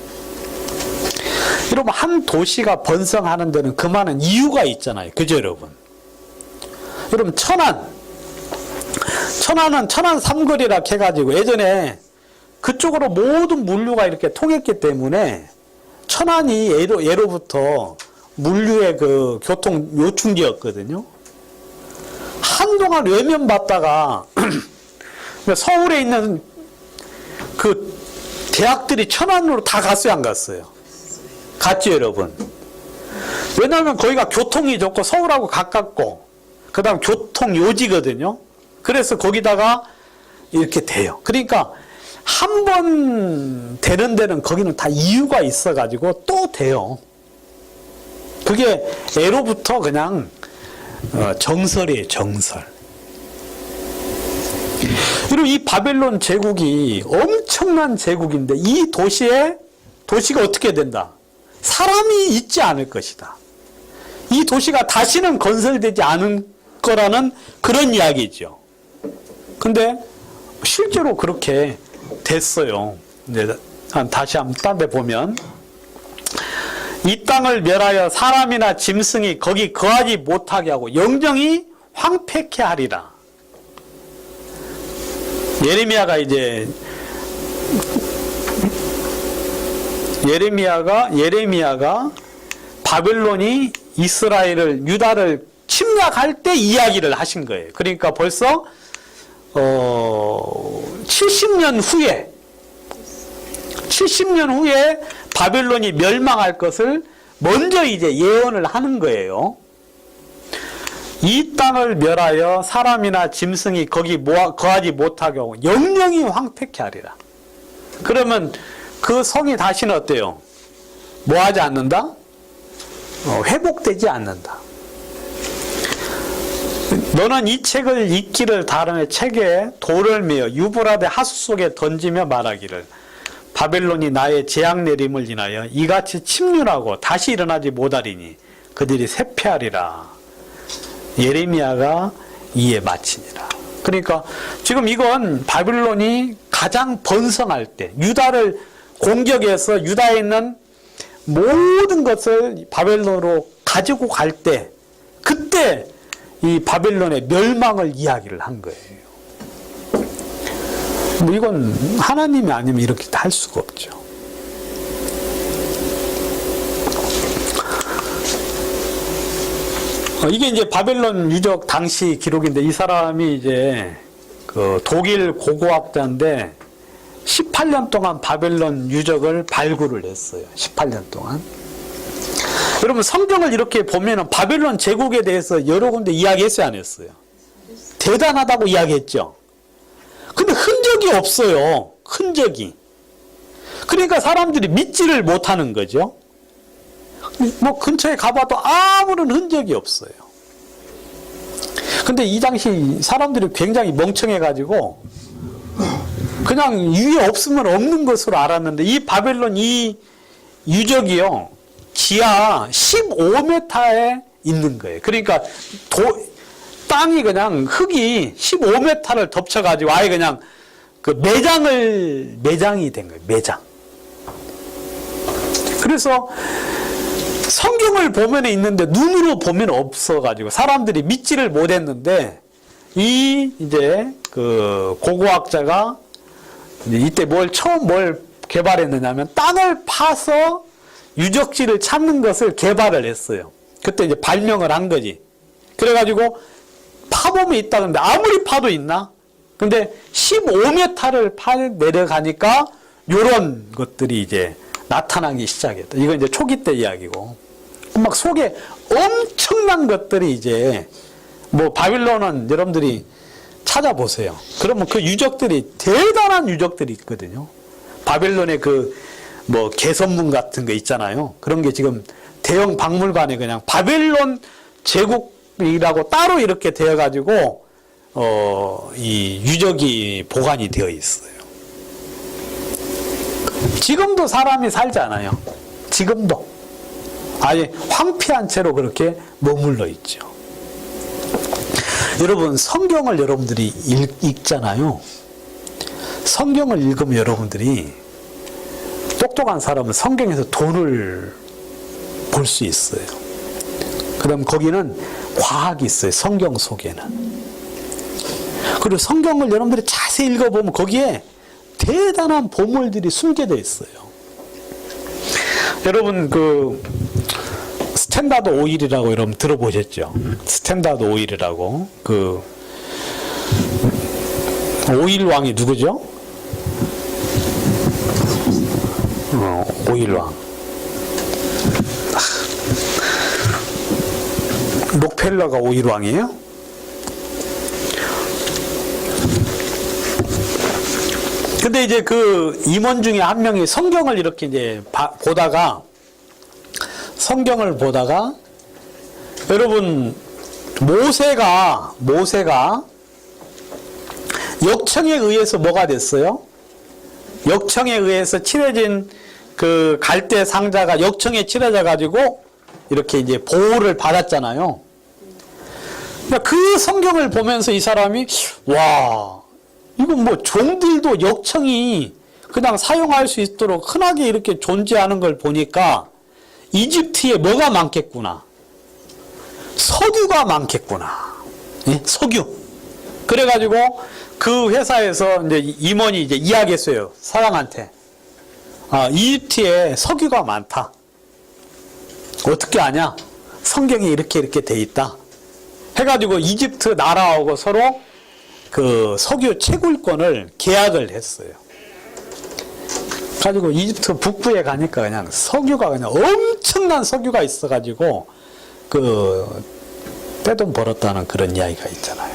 Speaker 1: 여러분 한 도시가 번성하는 데는 그만한 이유가 있잖아요. 그죠 여러분? 여러분 천안은 천안 삼거리라 해가지고 예전에 그쪽으로 모든 물류가 이렇게 통했기 때문에 천안이 예로부터 물류의 그 교통 요충지였거든요. 한동안 외면받다가 서울에 있는 그 대학들이 천안으로 다 갔어요, 안 갔어요? 갔죠, 여러분? 왜냐하면 거기가 교통이 좋고 서울하고 가깝고 그 다음 교통 요지거든요. 그래서 거기다가 이렇게 돼요. 그러니까 한 번 되는 데는 거기는 다 이유가 있어가지고 또 돼요. 그게 예로부터 그냥 정설이에요, 정설. 그리고 이 바벨론 제국이 엄청난 제국인데 이 도시가 어떻게 된다? 사람이 있지 않을 것이다. 이 도시가 다시는 건설되지 않을 거라는 그런 이야기죠. 근데 실제로 그렇게 됐어요. 이제 다시 한번 딴 데 보면 이 땅을 멸하여 사람이나 짐승이 거기 거하지 못하게 하고 영정이 황폐케 하리라. 예레미야가 바벨론이 이스라엘을, 유다를 침략할 때 이야기를 하신 거예요. 그러니까 벌써 70년 후에 바벨론이 멸망할 것을 먼저 이제 예언을 하는 거예요. 이 땅을 멸하여 사람이나 짐승이 거기 거하지 못하게 하고 영영이 황폐케 하리라. 그러면 그 성이 다시는 어때요? 뭐하지 않는다? 회복되지 않는다. 너는 이 책을 읽기를 다름에 책에 돌을 메어 유브라데 하수 속에 던지며 말하기를 바벨론이 나의 재앙 내림을 인하여 이같이 침륜하고 다시 일어나지 못하리니 그들이 쇠폐하리라. 예레미야가 이에 마치니라. 그러니까 지금 이건 바벨론이 가장 번성할 때, 유다를 공격해서 유다에 있는 모든 것을 바벨론으로 가지고 갈 때, 그때 이 바벨론의 멸망을 이야기를 한 거예요. 뭐 이건 하나님이 아니면 이렇게 할 수가 없죠. 이게 이제 바벨론 유적 당시 기록인데, 이 사람이 이제 그 독일 고고학자인데 18년 동안 바벨론 유적을 발굴을 했어요. 18년 동안. 여러분 성경을 이렇게 보면은 바벨론 제국에 대해서 여러 군데 이야기했어요, 안 했어요? 대단하다고 이야기했죠. 근데 흔적이 없어요. 흔적이. 그러니까 사람들이 믿지를 못하는 거죠. 뭐 근처에 가봐도 아무런 흔적이 없어요. 근데 이 당시 사람들이 굉장히 멍청해가지고 그냥 위에 없으면 없는 것으로 알았는데, 이 바벨론 이 유적이요, 지하 15m에 있는 거예요. 그러니까 땅이 그냥 흙이 15m를 덮쳐가지고 아예 그냥 그 매장이 된 거예요. 매장. 그래서 성경을 보면 있는데 눈으로 보면 없어가지고 사람들이 믿지를 못했는데, 이제 그 고고학자가 이때 처음 뭘 개발했느냐면 땅을 파서 유적지를 찾는 것을 개발을 했어요. 그때 이제 발명을 한 거지. 그래가지고 파보면 있다는데 아무리 파도 있나? 근데 15m를 내려가니까 요런 것들이 이제 나타나기 시작했다. 이건 이제 초기 때 이야기고. 막 속에 엄청난 것들이 이제, 뭐, 바빌론은 여러분들이 찾아보세요. 그러면 그 유적들이, 대단한 유적들이 있거든요. 바빌론의 그, 뭐, 개선문 같은 거 있잖아요. 그런 게 지금 대형 박물관에 그냥 바빌론 제국이라고 따로 이렇게 되어가지고, 이 유적이 보관이 되어 있어요. 지금도 사람이 살지 않아요. 지금도. 아예 황폐한 채로 그렇게 머물러 있죠. 여러분, 성경을 여러분들이 읽잖아요. 성경을 읽으면 여러분들이 똑똑한 사람은 성경에서 돈을 볼 수 있어요. 그럼 거기는 과학이 있어요. 성경 속에는. 그리고 성경을 여러분들이 자세히 읽어보면 거기에 대단한 보물들이 숨겨져 있어요. 여러분, 그 스탠다드 오일이라고 여러분 들어보셨죠? 스탠다드 오일이라고. 그 오일 왕이 누구죠? 오일 왕. 록펠러가 오일 왕이에요? 근데 이제 그 임원 중에 한 명이 성경을 이렇게 이제 성경을 보다가 여러분 모세가 역청에 의해서 뭐가 됐어요? 역청에 의해서 칠해진 그 갈대 상자가 역청에 칠해져 가지고 이렇게 이제 보호를 받았잖아요. 그러니까 그 성경을 보면서 이 사람이 와, 이건 뭐 종들도 역청이 그냥 사용할 수 있도록 흔하게 이렇게 존재하는 걸 보니까 이집트에 뭐가 많겠구나. 석유가 많겠구나. 예? 석유. 그래가지고 그 회사에서 이제 임원이 이제 이야기했어요. 사장한테. 아, 이집트에 석유가 많다. 어떻게 아냐? 성경에 이렇게 돼 있다. 해가지고 이집트 나라하고 서로 그 석유 채굴권을 계약을 했어요. 가지고 이집트 북부에 가니까 그냥 석유가 그냥 엄청난 석유가 있어가지고 그 떼돈 벌었다는 그런 이야기가 있잖아요.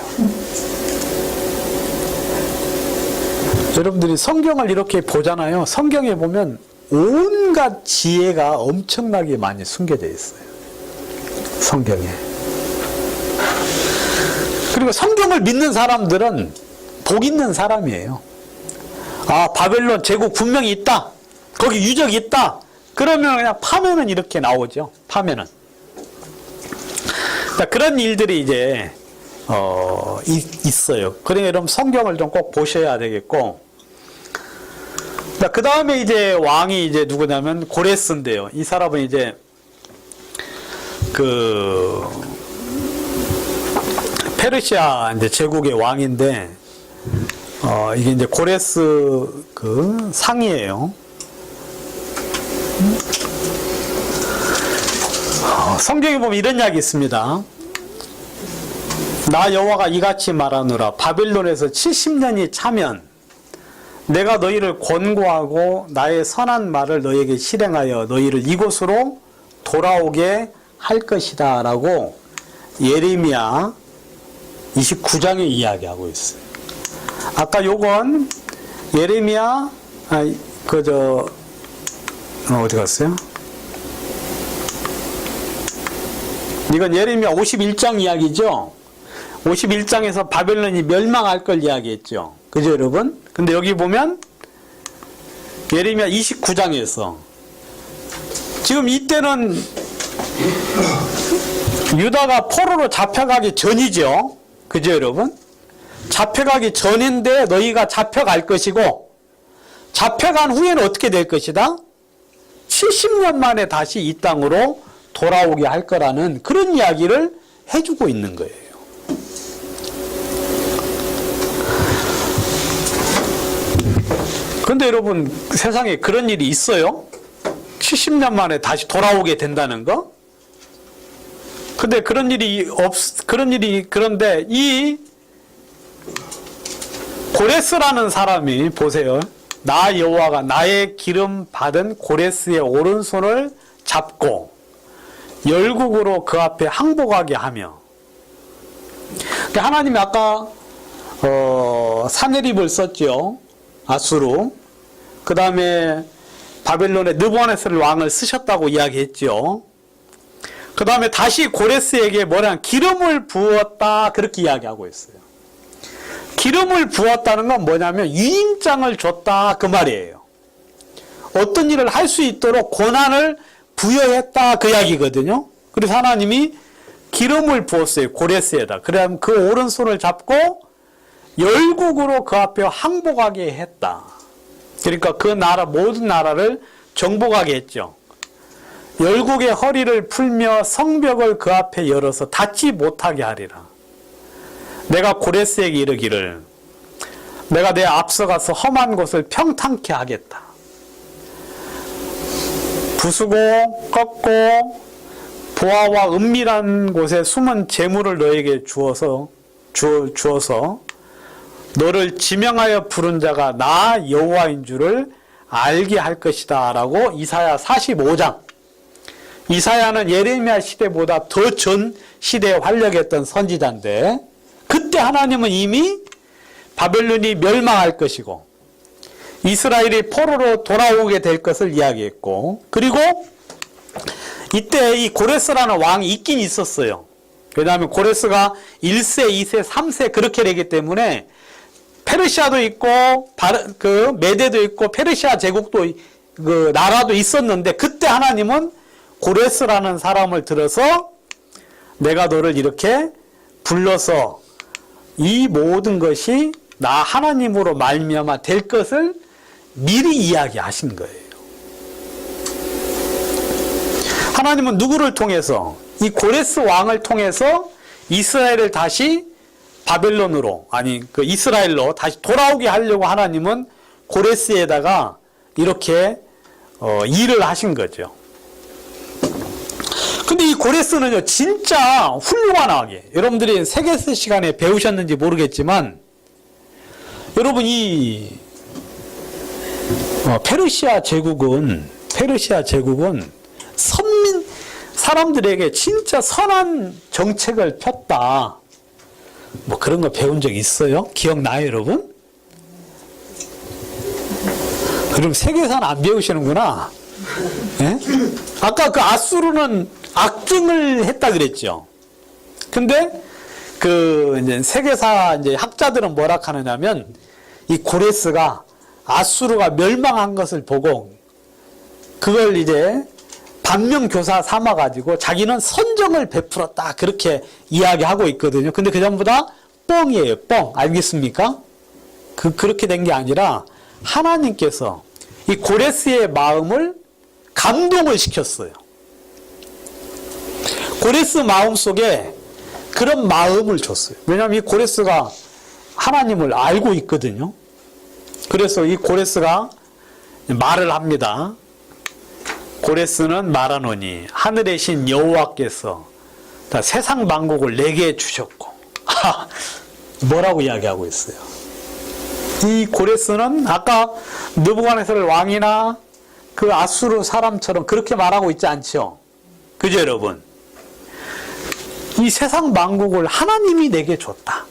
Speaker 1: 여러분들이 성경을 이렇게 보잖아요. 성경에 보면 온갖 지혜가 엄청나게 많이 숨겨져 있어요. 성경에. 그리고 성경을 믿는 사람들은 복 있는 사람이에요. 아, 바벨론 제국 분명히 있다. 거기 유적이 있다. 그러면 그냥 파면은 이렇게 나오죠. 파면은. 그러니까 그런 일들이 이제 있어요. 그러니까 여러분 성경을 좀 꼭 보셔야 되겠고. 그 다음에 이제 왕이 이제 누구냐면 고레스인데요. 이 사람은 이제 그 페르시아 이제 제국의 왕인데 이게 이제 고레스 그 상이에요. 성경에 보면 이런 이야기 있습니다. 나 여호와가 이같이 말하노라. 바빌론에서 70년이 차면 내가 너희를 권고하고 나의 선한 말을 너희에게 실행하여 너희를 이곳으로 돌아오게 할 것이다 라고 예레미야 29장에 이야기하고 있어요. 아까 요건 예레미야 어디 갔어요? 이건 예레미야 51장 이야기죠. 51장에서 바벨론이 멸망할 걸 이야기했죠. 그죠 여러분? 근데 여기 보면 예레미야 29장에서 지금 이때는 유다가 포로로 잡혀가기 전이죠. 그죠 여러분? 잡혀가기 전인데 너희가 잡혀갈 것이고 잡혀간 후에는 어떻게 될 것이다? 70년 만에 다시 이 땅으로 돌아오게 할 거라는 그런 이야기를 해주고 있는 거예요. 근데 여러분 세상에 그런 일이 있어요? 70년 만에 다시 돌아오게 된다는 거? 근데 그런데 이 고레스라는 사람이 보세요. 나 여호와가 나의 기름 받은 고레스의 오른손을 잡고 열국으로 그 앞에 항복하게 하며. 하나님이 아까 사네립을 썼죠. 아수르. 그 다음에 바벨론의 느부갓네살 왕을 쓰셨다고 이야기했죠. 그 다음에 다시 고레스에게 뭐냐, 기름을 부었다, 그렇게 이야기하고 있어요. 기름을 부었다는 건 뭐냐면 위임장을 줬다, 그 말이에요. 어떤 일을 할 수 있도록 권한을 부여했다, 그 이야기거든요. 그래서 하나님이 기름을 부었어요, 고레스에다. 그래야 그 오른손을 잡고 열국으로 그 앞에 항복하게 했다. 그러니까 그 나라, 모든 나라를 정복하게 했죠. 열국의 허리를 풀며 성벽을 그 앞에 열어서 닫지 못하게 하리라. 내가 고레스에게 이르기를 내가 내 앞서가서 험한 곳을 평탄케 하겠다. 부수고 꺾고 보화와 은밀한 곳에 숨은 재물을 너에게 주어서 너를 지명하여 부른 자가 나 여호와인 줄을 알게 할 것이다 라고 이사야 45장. 이사야는 예레미야 시대보다 더 전 시대에 활약했던 선지자인데, 그때 하나님은 이미 바벨론이 멸망할 것이고 이스라엘이 포로로 돌아오게 될 것을 이야기했고, 그리고 이때 이 고레스라는 왕이 있긴 있었어요. 왜냐하면 고레스가 1세, 2세, 3세 그렇게 되기 때문에 페르시아도 있고 메대도 있고 페르시아 제국도 그 나라도 있었는데, 그때 하나님은 고레스라는 사람을 들어서 내가 너를 이렇게 불러서 이 모든 것이 나 하나님으로 말미암아 될 것을 미리 이야기하신 거예요. 하나님은 누구를 통해서, 이 고레스 왕을 통해서 이스라엘을 다시 바벨론으로, 그 이스라엘로 다시 돌아오게 하려고 하나님은 고레스에다가 이렇게 일을 하신 거죠. 근데 이 고레스는요, 진짜 훌륭하게, 여러분들이 세계사 시간에 배우셨는지 모르겠지만, 여러분 이 페르시아 제국은 사람들에게 진짜 선한 정책을 폈다. 뭐 그런 거 배운 적 있어요? 기억나요, 여러분? 그럼 세계사는 안 배우시는구나. 예? 아까 그 아수르는 악증을 했다 그랬죠. 근데 이제 세계사 이제 학자들은 뭐라 하느냐면, 이 고레스가 아수르가 멸망한 것을 보고 그걸 이제 반면교사 삼아가지고 자기는 선정을 베풀었다, 그렇게 이야기하고 있거든요. 근데 그 전부 다 뻥이에요, 뻥. 알겠습니까? 그렇게 된 게 아니라 하나님께서 이 고레스의 마음을 감동을 시켰어요. 고레스 마음 속에 그런 마음을 줬어요. 왜냐하면 이 고레스가 하나님을 알고 있거든요. 그래서 이 고레스가 말을 합니다. 고레스는 말하노니 하늘의 신 여호와께서 다 세상 만국을 내게 주셨고, 뭐라고 이야기하고 있어요? 이 고레스는 아까 느부갓네살 왕이나 그 아수르 사람처럼 그렇게 말하고 있지 않죠? 그죠, 여러분? 이 세상 만국을 하나님이 내게 줬다.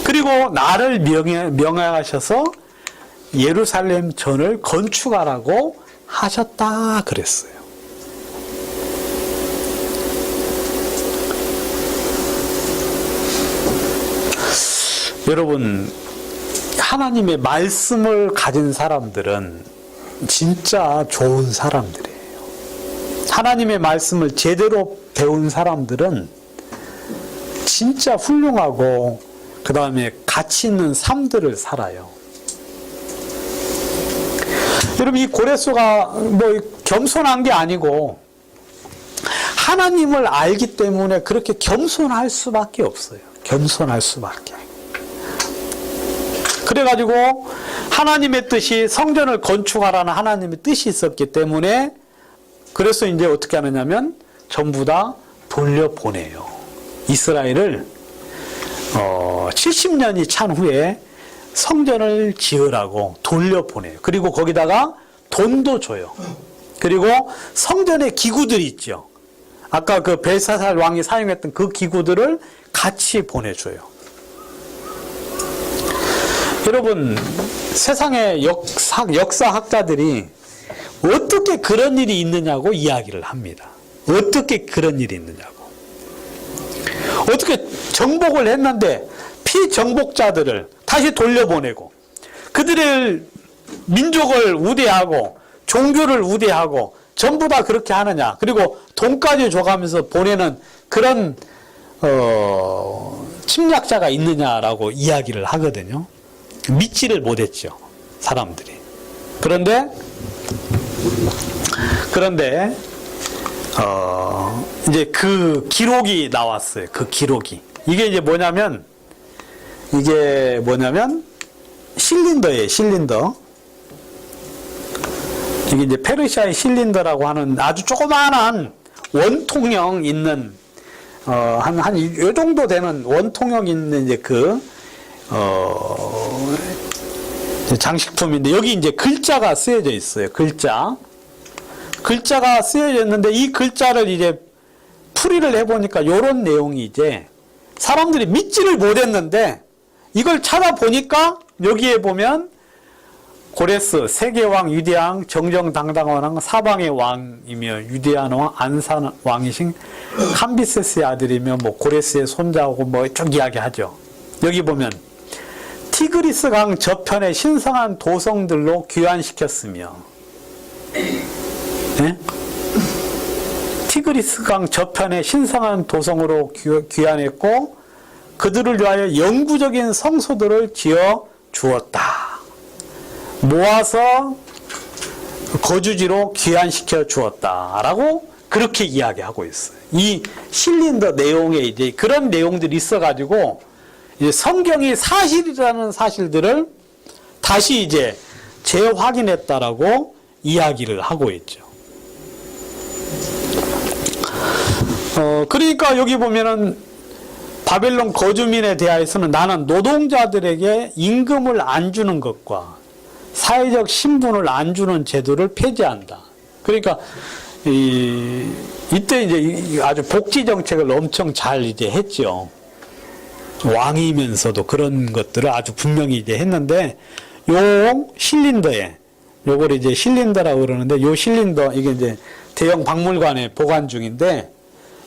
Speaker 1: 그리고 나를 명하셔서 예루살렘 전을 건축하라고 하셨다 그랬어요. 여러분, 하나님의 말씀을 가진 사람들은 진짜 좋은 사람들이에요. 하나님의 말씀을 제대로 배운 사람들은 진짜 훌륭하고 그 다음에 가치 있는 삶들을 살아요. 여러분, 이 고레스가 뭐 겸손한 게 아니고 하나님을 알기 때문에 그렇게 겸손할 수밖에 없어요. 겸손할 수밖에. 그래가지고 하나님의 뜻이 성전을 건축하라는 하나님의 뜻이 있었기 때문에, 그래서 이제 어떻게 하느냐면 전부 다 돌려보내요. 이스라엘을 70년이 찬 후에 성전을 지으라고 돌려보내요. 그리고 거기다가 돈도 줘요. 그리고 성전의 기구들이 있죠. 아까 그 벨사살 왕이 사용했던 그 기구들을 같이 보내줘요. 여러분, 세상의 역사학자들이 어떻게 그런 일이 있느냐고 이야기를 합니다. 어떻게 그런 일이 있느냐고. 어떻게 정복을 했는데 피정복자들을 다시 돌려보내고 그들의 민족을 우대하고 종교를 우대하고 전부 다 그렇게 하느냐. 그리고 돈까지 줘가면서 보내는 그런 침략자가 있느냐라고 이야기를 하거든요. 믿지를 못했죠, 사람들이. 그런데 이제 그 기록이 나왔어요. 그 기록이. 이게 뭐냐면 실린더예요, 실린더. 이게 이제 페르시아의 실린더라고 하는 아주 조그마한 원통형 있는, 요 정도 되는 원통형 있는 이제 장식품인데, 여기 이제 글자가 쓰여져 있어요. 글자가 쓰여져 있는데, 이 글자를 이제 풀이를 해보니까 요런 내용이 이제 사람들이 믿지를 못했는데, 이걸 찾아보니까 여기에 보면 고레스, 세계왕, 유대왕, 정정당당한 왕, 사방의 왕이며 유대한 왕, 안산 왕이신 캄비세스의 아들이며 뭐 고레스의 손자고 뭐 쭉 이야기하죠. 여기 보면 티그리스 강 저편의 신성한 도성들로 귀환시켰으며, 네? 티그리스 강 저편의 신성한 도성으로 귀환했고 그들을 위하여 영구적인 성소들을 지어 주었다. 모아서 거주지로 귀환시켜 주었다라고 그렇게 이야기하고 있어요. 이 실린더 내용에 이제 그런 내용들이 있어가지고 이제 성경이 사실이라는 사실들을 다시 이제 재확인했다라고 이야기를 하고 있죠. 그러니까 여기 보면은 바벨론 거주민에 대하여서는 나는 노동자들에게 임금을 안 주는 것과 사회적 신분을 안 주는 제도를 폐지한다. 그러니까 이때 이제 아주 복지 정책을 엄청 잘 이제 했죠. 왕이면서도 그런 것들을 아주 분명히 이제 했는데, 요 실린더에, 요걸 이제 실린더라고 그러는데, 요 실린더, 이게 이제 대형 박물관에 보관 중인데,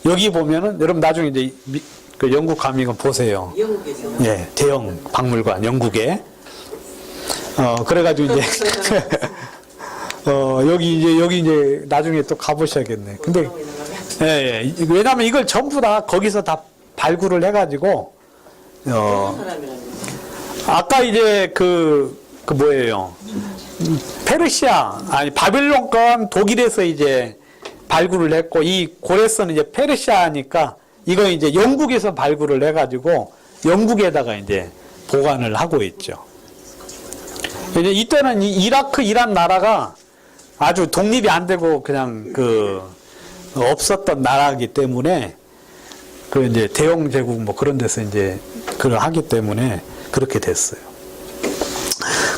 Speaker 1: 여기 보면은, 여러분 나중에 이제 그 영국 가면 보세요.
Speaker 2: 영국에서?
Speaker 1: 예, 대형 박물관, 영국에. 그래가지고 이제, 여기 이제 나중에 또 가보셔야겠네. 근데, 예, 왜냐면 이걸 전부 다 거기서 다 발굴을 해가지고, 아까 이제 뭐예요. 바빌론 건 독일에서 이제 발굴을 했고, 이 고레스는 이제 페르시아니까, 이거 이제 영국에서 발굴을 해가지고, 영국에다가 이제 보관을 하고 있죠. 이제 이때는 이란 나라가 아주 독립이 안 되고 그냥 없었던 나라이기 때문에 이제 대영 제국 뭐 그런 데서 이제 그걸 하기 때문에 그렇게 됐어요.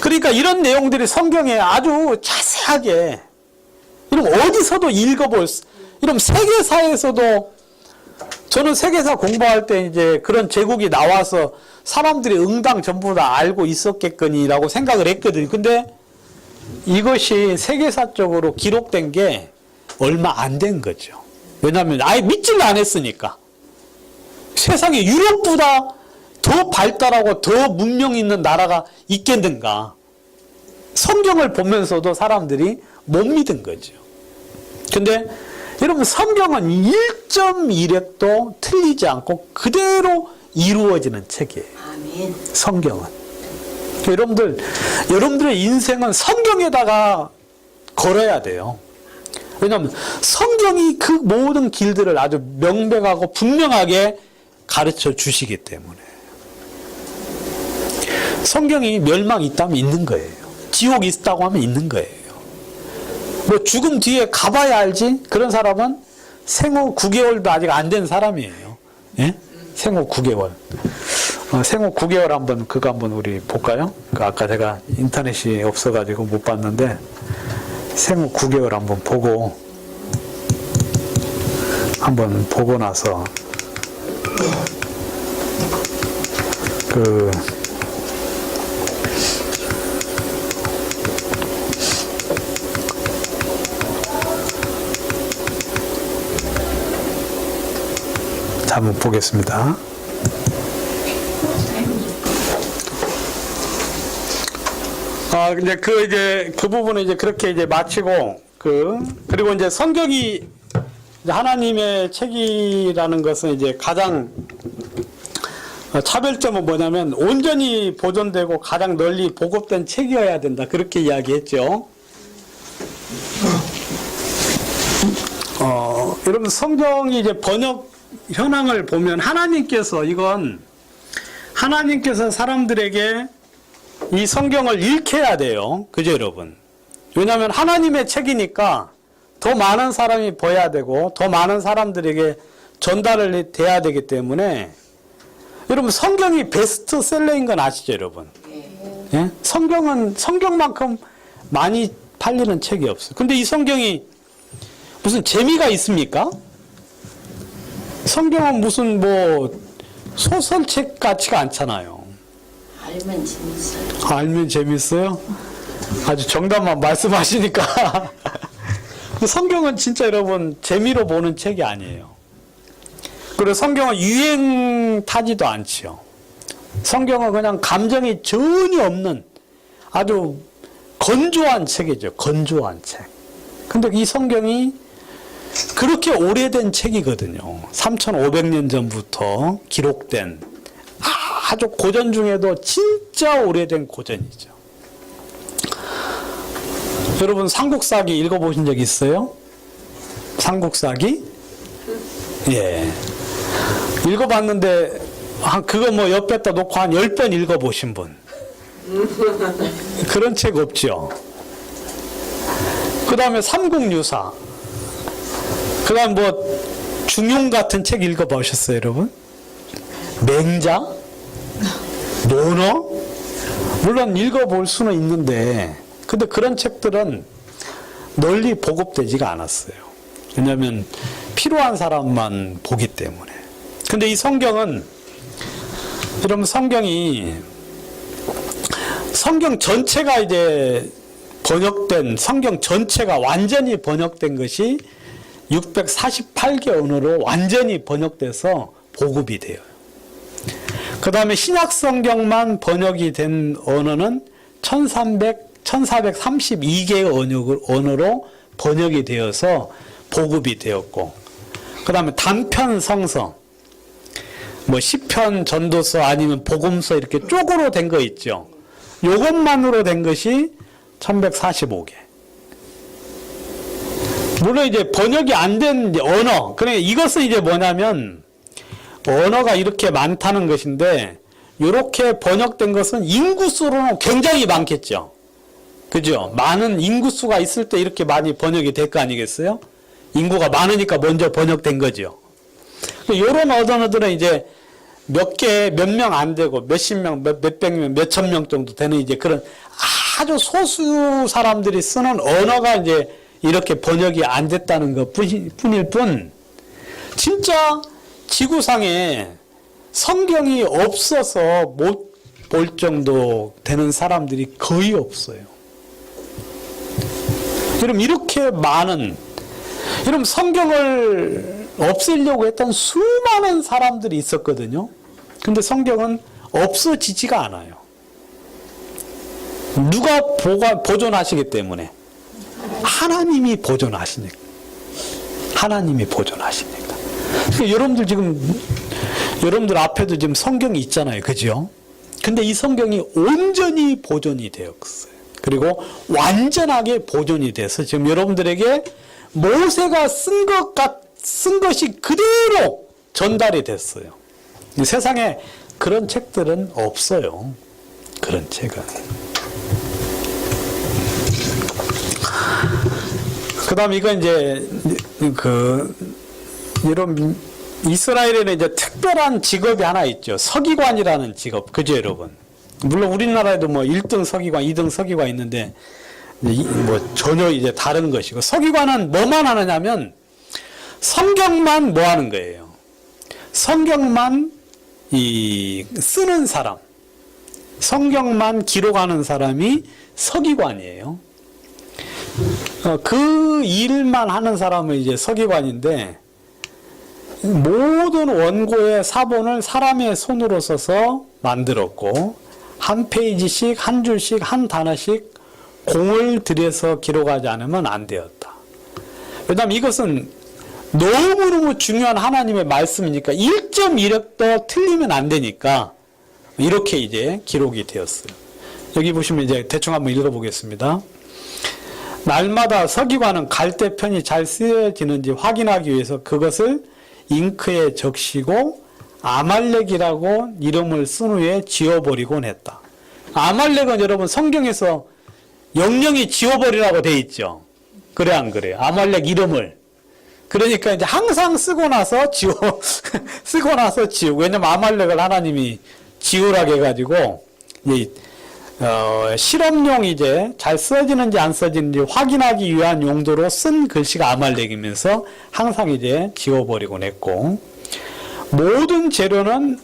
Speaker 1: 그러니까 이런 내용들이 성경에 아주 자세하게, 이런 어디서도 이런 세계사에서도, 저는 세계사 공부할 때 이제 그런 제국이 나와서 사람들이 응당 전부 다 알고 있었겠거니라고 생각을 했거든요. 근데 이것이 세계사적으로 기록된 게 얼마 안 된 거죠. 왜냐하면 아예 믿지를 안 했으니까. 세상에 유럽보다 더 발달하고 더 문명 있는 나라가 있겠는가. 성경을 보면서도 사람들이 못 믿은 거죠. 근데 여러분, 성경은 1.1획도 틀리지 않고 그대로 이루어지는 책이에요.
Speaker 2: 아멘.
Speaker 1: 성경은. 여러분들의 인생은 성경에다가 걸어야 돼요. 왜냐하면 성경이 그 모든 길들을 아주 명백하고 분명하게 가르쳐 주시기 때문에. 성경이 멸망이 있다면 있는 거예요. 지옥이 있다고 하면 있는 거예요. 뭐 죽음 뒤에 가봐야 알지? 그런 사람은 생후 9개월도 아직 안 된 사람이에요. 예? 생후 9개월. 생후 9개월 한번 그거 한번 우리 볼까요? 그 아까 제가 인터넷이 없어가지고 못 봤는데 생후 9개월 한번 보고 나서 그 자, 한번 보겠습니다. 이제 그 부분은 이제 그렇게 이제 마치고 그리고 이제 성경이 이제 하나님의 책이라는 것은 이제 가장 차별점은 뭐냐면 온전히 보존되고 가장 널리 보급된 책이어야 된다. 그렇게 이야기했죠. 여러분 성경이 이제 번역 현황을 보면 하나님께서 사람들에게 이 성경을 읽혀야 돼요. 그죠, 여러분? 왜냐하면 하나님의 책이니까 더 많은 사람이 봐야 되고 더 많은 사람들에게 전달을 돼야 되기 때문에 여러분 성경이 베스트셀러인 건 아시죠, 여러분? 예? 성경만큼 많이 팔리는 책이 없어요. 근데 이 성경이 무슨 재미가 있습니까? 성경은 무슨 뭐 소설책 같지가 않잖아요.
Speaker 2: 알면 재밌어요.
Speaker 1: 알면 재밌어요? 아주 정답만 말씀하시니까. 성경은 진짜 여러분 재미로 보는 책이 아니에요. 그리고 성경은 유행 타지도 않지요. 성경은 그냥 감정이 전혀 없는 아주 건조한 책이죠. 건조한 책. 근데 이 성경이 그렇게 오래된 책이거든요. 3,500년 전부터 기록된 아주 고전 중에도 진짜 오래된 고전이죠. 여러분 삼국사기 읽어보신 적 있어요? 삼국사기? 예. 읽어봤는데 그거 뭐 옆에다 놓고 한 10번 읽어보신 분? 그런 책 없죠. 그 다음에 삼국유사. 그 다음 뭐 중용 같은 책 읽어보셨어요, 여러분? 맹자? 논어? 물론 읽어볼 수는 있는데 근데 그런 책들은 널리 보급되지가 않았어요. 왜냐하면 필요한 사람만 보기 때문에. 근데 이 성경은 여러분 성경 전체가 이제 번역된 성경 전체가 완전히 번역된 것이 648개 언어로 완전히 번역돼서 보급이 돼요. 그 다음에 신약 성경만 번역이 된 언어는 1432개의 언어로 번역이 되어서 보급이 되었고, 그 다음에 단편 성서, 뭐 시편, 전도서 아니면 복음서 이렇게 쪽으로 된 거 있죠. 요것만으로 된 것이 1145개. 물론 이제 번역이 안 된 언어, 그러니까 이것은 이제 뭐냐면 언어가 이렇게 많다는 것인데 이렇게 번역된 것은 인구수로는 굉장히 많겠죠. 그죠? 많은 인구수가 있을 때 이렇게 많이 번역이 될 거 아니겠어요? 인구가 많으니까 먼저 번역된 거죠. 이런 언어들은 이제 몇 명 안 되고 몇십 명, 몇백 명, 몇천 명 정도 되는 이제 그런 아주 소수 사람들이 쓰는 언어가 이제 이렇게 번역이 안 됐다는 것 뿐일 뿐, 진짜 지구상에 성경이 없어서 못 볼 정도 되는 사람들이 거의 없어요. 여러분 이렇게 많은, 여러분 성경을 없애려고 했던 수많은 사람들이 있었거든요. 근데 성경은 없어지지가 않아요. 누가 보존하시기 때문에? 하나님이 보존하시니까. 하나님이 보존하시니까. 그러니까 여러분들 지금, 여러분들 앞에도 지금 성경이 있잖아요. 그죠? 근데 이 성경이 온전히 보존이 되었어요. 그리고 완전하게 보존이 돼서 지금 여러분들에게 모세가 쓴 것이 그대로 전달이 됐어요. 세상에 그런 책들은 없어요. 그런 책은. 그 다음 이건 이제, 여러분 이스라엘에는 이제 특별한 직업이 하나 있죠. 서기관이라는 직업. 그죠, 여러분? 물론 우리나라에도 뭐 1등 서기관, 2등 서기관 있는데, 뭐 전혀 이제 다른 것이고, 서기관은 뭐만 하느냐면, 성경만 뭐 하는 거예요? 성경만 쓰는 사람, 성경만 기록하는 사람이 서기관이에요. 그 일만 하는 사람은 이제 서기관인데, 모든 원고의 사본을 사람의 손으로 써서 만들었고, 한 페이지씩, 한 줄씩, 한 단어씩 공을 들여서 기록하지 않으면 안 되었다. 왜냐하면 이것은 너무너무 중요한 하나님의 말씀이니까 1.1획도 틀리면 안 되니까 이렇게 이제 기록이 되었어요. 여기 보시면 이제 대충 한번 읽어보겠습니다. 날마다 서기관은 갈대편이 잘 쓰여지는지 확인하기 위해서 그것을 잉크에 적시고 아말렉이라고 이름을 쓴 후에 지워버리곤 했다. 아말렉은 여러분 성경에서 영영이 지워버리라고 돼 있죠. 그래 안 그래요? 아말렉 이름을. 그러니까 이제 항상 쓰고 나서 쓰고 나서 지우고. 왜냐면 아말렉을 하나님이 지우라고 해가지고 실험용 이제 잘 써지는지 안 써지는지 확인하기 위한 용도로 쓴 글씨가 아말렉이면서 항상 이제 지워버리곤 했고, 모든 재료는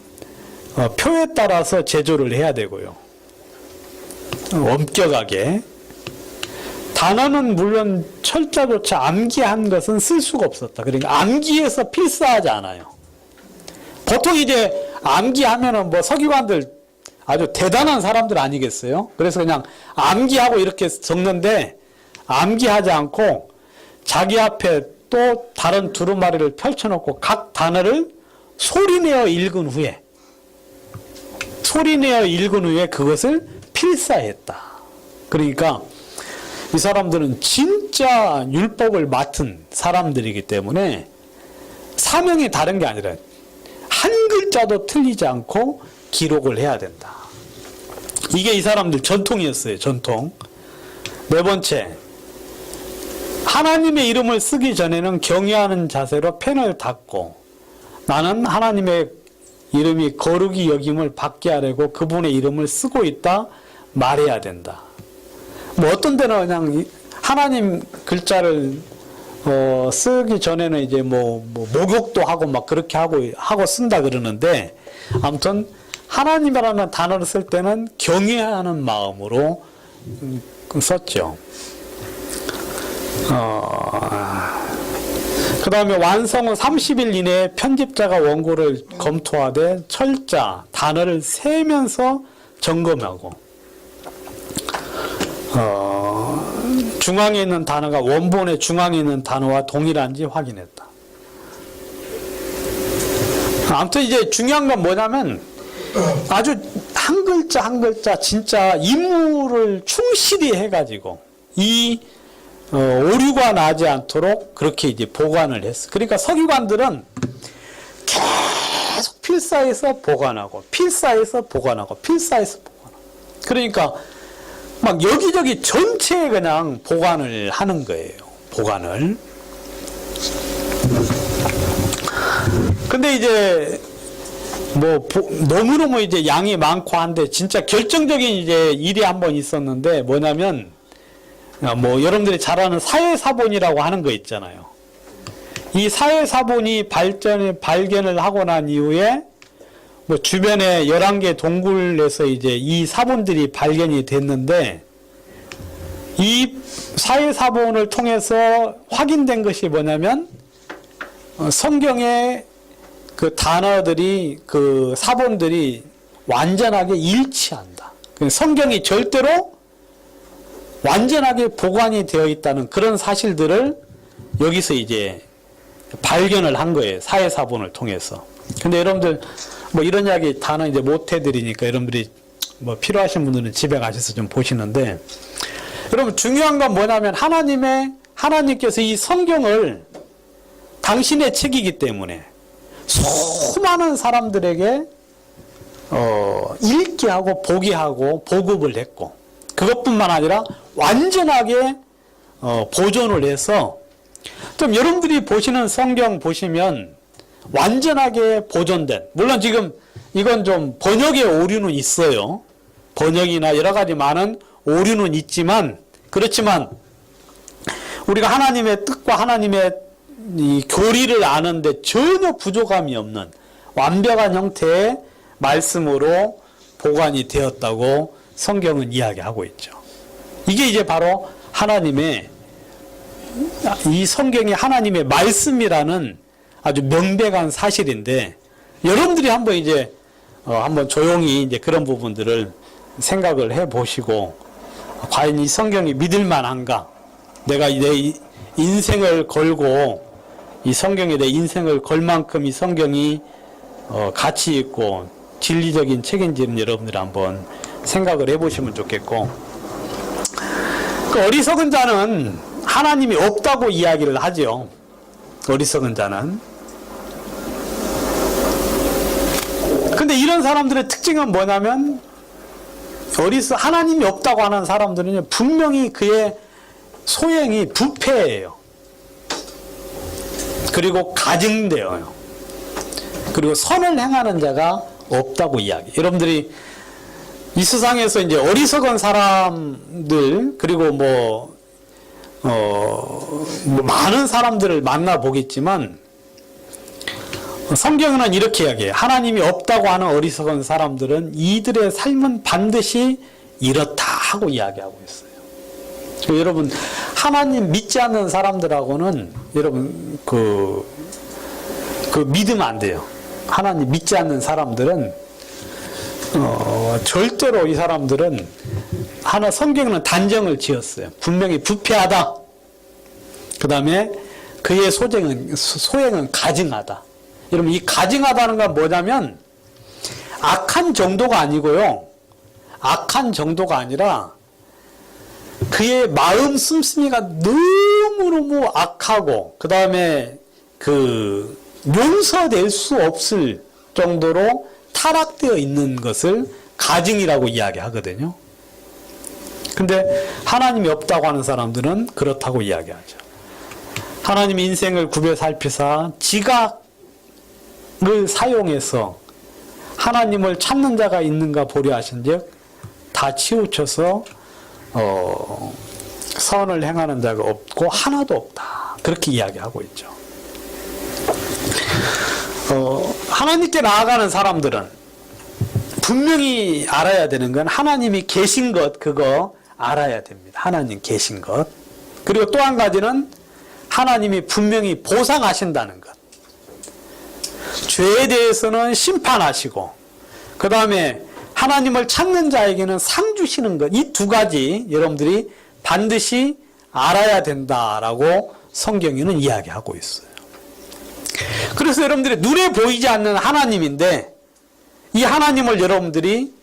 Speaker 1: 표에 따라서 제조를 해야 되고요. 엄격하게. 단어는 물론 철자조차 암기한 것은 쓸 수가 없었다. 그러니까 암기해서 필사하지 않아요. 보통 이제 암기하면은 뭐 서기관들 아주 대단한 사람들 아니겠어요? 그래서 그냥 암기하고 이렇게 적는데, 암기하지 않고 자기 앞에 또 다른 두루마리를 펼쳐놓고 각 단어를 소리내어 읽은 후에 그것을 필사했다. 그러니까 이 사람들은 진짜 율법을 맡은 사람들이기 때문에 사명이 다른 게 아니라 한 글자도 틀리지 않고 기록을 해야 된다. 이게 이 사람들 전통이었어요. 전통. 네 번째, 하나님의 이름을 쓰기 전에는 경외하는 자세로 펜을 닫고, 나는 하나님의 이름이 거룩이 여김을 받게 하려고 그분의 이름을 쓰고 있다 말해야 된다. 뭐 어떤 데는 그냥 하나님 글자를 쓰기 전에는 이제 뭐 목욕도 하고 막 그렇게 하고 쓴다 그러는데, 아무튼 하나님이라는 단어를 쓸 때는 경외하는 마음으로 썼죠. 그 다음에 완성 후 30일 이내에 편집자가 원고를 검토하되 철자, 단어를 세면서 점검하고, 중앙에 있는 단어가 원본의 중앙에 있는 단어와 동일한지 확인했다. 아무튼 이제 중요한 건 뭐냐면, 아주 한 글자 한 글자 진짜 임무를 충실히 해가지고 이 오류가 나지 않도록 그렇게 이제 보관을 했어. 그러니까 서기관들은 계속 필사해서 보관하고, 필사해서 보관하고, 필사해서 보관하고. 그러니까 막 여기저기 전체에 그냥 보관을 하는 거예요. 보관을. 근데 이제 뭐 너무너무 이제 양이 많고 한데, 진짜 결정적인 이제 일이 한번 있었는데, 뭐냐면 뭐 여러분들이 잘 아는 사회사본이라고 하는 거 있잖아요. 이 사회사본이 발견을 하고 난 이후에 뭐 주변에 11개 동굴에서 이제 이 사본들이 발견이 됐는데, 이 사회사본을 통해서 확인된 것이 뭐냐면, 성경의 그 단어들이, 그 사본들이 완전하게 일치한다. 성경이 절대로 완전하게 보관이 되어 있다는 그런 사실들을 여기서 이제 발견을 한 거예요. 사회사본을 통해서. 근데 여러분들 뭐 이런 이야기 다는 이제 못 해드리니까 여러분들이 뭐 필요하신 분들은 집에 가셔서 좀 보시는데, 여러분 중요한 건 뭐냐면, 하나님께서 이 성경을 당신의 책이기 때문에 수많은 사람들에게 읽게 하고 보게 하고 보급을 했고, 그것뿐만 아니라 완전하게 보존을 해서, 좀 여러분들이 보시는 성경 보시면 완전하게 보존된, 물론 지금 이건 좀 번역의 오류는 있어요. 번역이나 여러 가지 많은 오류는 있지만, 그렇지만 우리가 하나님의 뜻과 하나님의 이 교리를 아는데 전혀 부족함이 없는 완벽한 형태의 말씀으로 보관이 되었다고 성경은 이야기하고 있죠. 이게 이제 바로 하나님의, 이 성경이 하나님의 말씀이라는 아주 명백한 사실인데, 여러분들이 한번 이제 한번 조용히 이제 그런 부분들을 생각을 해 보시고, 과연 이 성경이 믿을 만한가? 내가 내 인생을 걸고 이 성경에 내 인생을 걸 만큼 이 성경이 가치 있고 진리적인 책인지는 여러분들이 한번 생각을 해 보시면 좋겠고, 그 어리석은 자는 하나님이 없다고 이야기를 하죠. 어리석은 자는. 근데 이런 사람들의 특징은 뭐냐면, 하나님이 없다고 하는 사람들은 분명히 그의 소행이 부패해요. 그리고 가증되어요. 그리고 선을 행하는 자가 없다고 이야기. 여러분들이 이 세상에서 이제 어리석은 사람들, 그리고 뭐 많은 사람들을 만나보겠지만, 성경은 이렇게 이야기해요. 하나님이 없다고 하는 어리석은 사람들은 이들의 삶은 반드시 이렇다 하고 이야기하고 있어요. 여러분, 하나님 믿지 않는 사람들하고는 여러분 믿으면 안 돼요. 하나님 믿지 않는 사람들은 절대로 이 사람들은 성경은 단정을 지었어요. 분명히 부패하다. 그 다음에 그의 소행은 가증하다. 여러분, 이 가증하다는 건 뭐냐면 악한 정도가 아니고요. 악한 정도가 아니라 그의 마음 씀씀이가 너무너무 악하고, 그 다음에 용서될 수 없을 정도로 타락되어 있는 것을 가증이라고 이야기하거든요. 근데 하나님이 없다고 하는 사람들은 그렇다고 이야기하죠. 하나님이 인생을 구별 살피사 지각을 사용해서 하나님을 찾는 자가 있는가 보려 하신즉 다 치우쳐서 선을 행하는 자가 없고 하나도 없다. 그렇게 이야기하고 있죠. 하나님께 나아가는 사람들은 분명히 알아야 되는 건 하나님이 계신 것, 그거 알아야 됩니다. 하나님 계신 것. 그리고 또 한 가지는 하나님이 분명히 보상하신다는 것. 죄에 대해서는 심판하시고, 그 다음에 하나님을 찾는 자에게는 상 주시는 것. 이 두 가지 여러분들이 반드시 알아야 된다라고 성경에는 이야기하고 있어요. 그래서 여러분들이 눈에 보이지 않는 하나님인데, 이 하나님을 여러분들이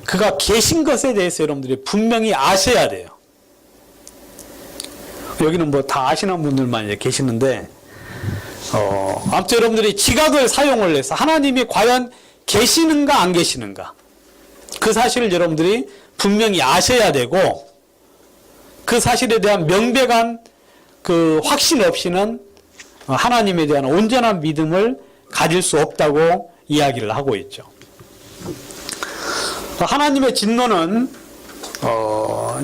Speaker 1: 그가 계신 것에 대해서 여러분들이 분명히 아셔야 돼요. 여기는 뭐 다 아시는 분들만 이제 계시는데, 아무튼 여러분들이 지각을 사용을 해서 하나님이 과연 계시는가 안 계시는가, 그 사실을 여러분들이 분명히 아셔야 되고, 그 사실에 대한 명백한 그 확신 없이는 하나님에 대한 온전한 믿음을 가질 수 없다고 이야기를 하고 있죠. 하나님의 진노는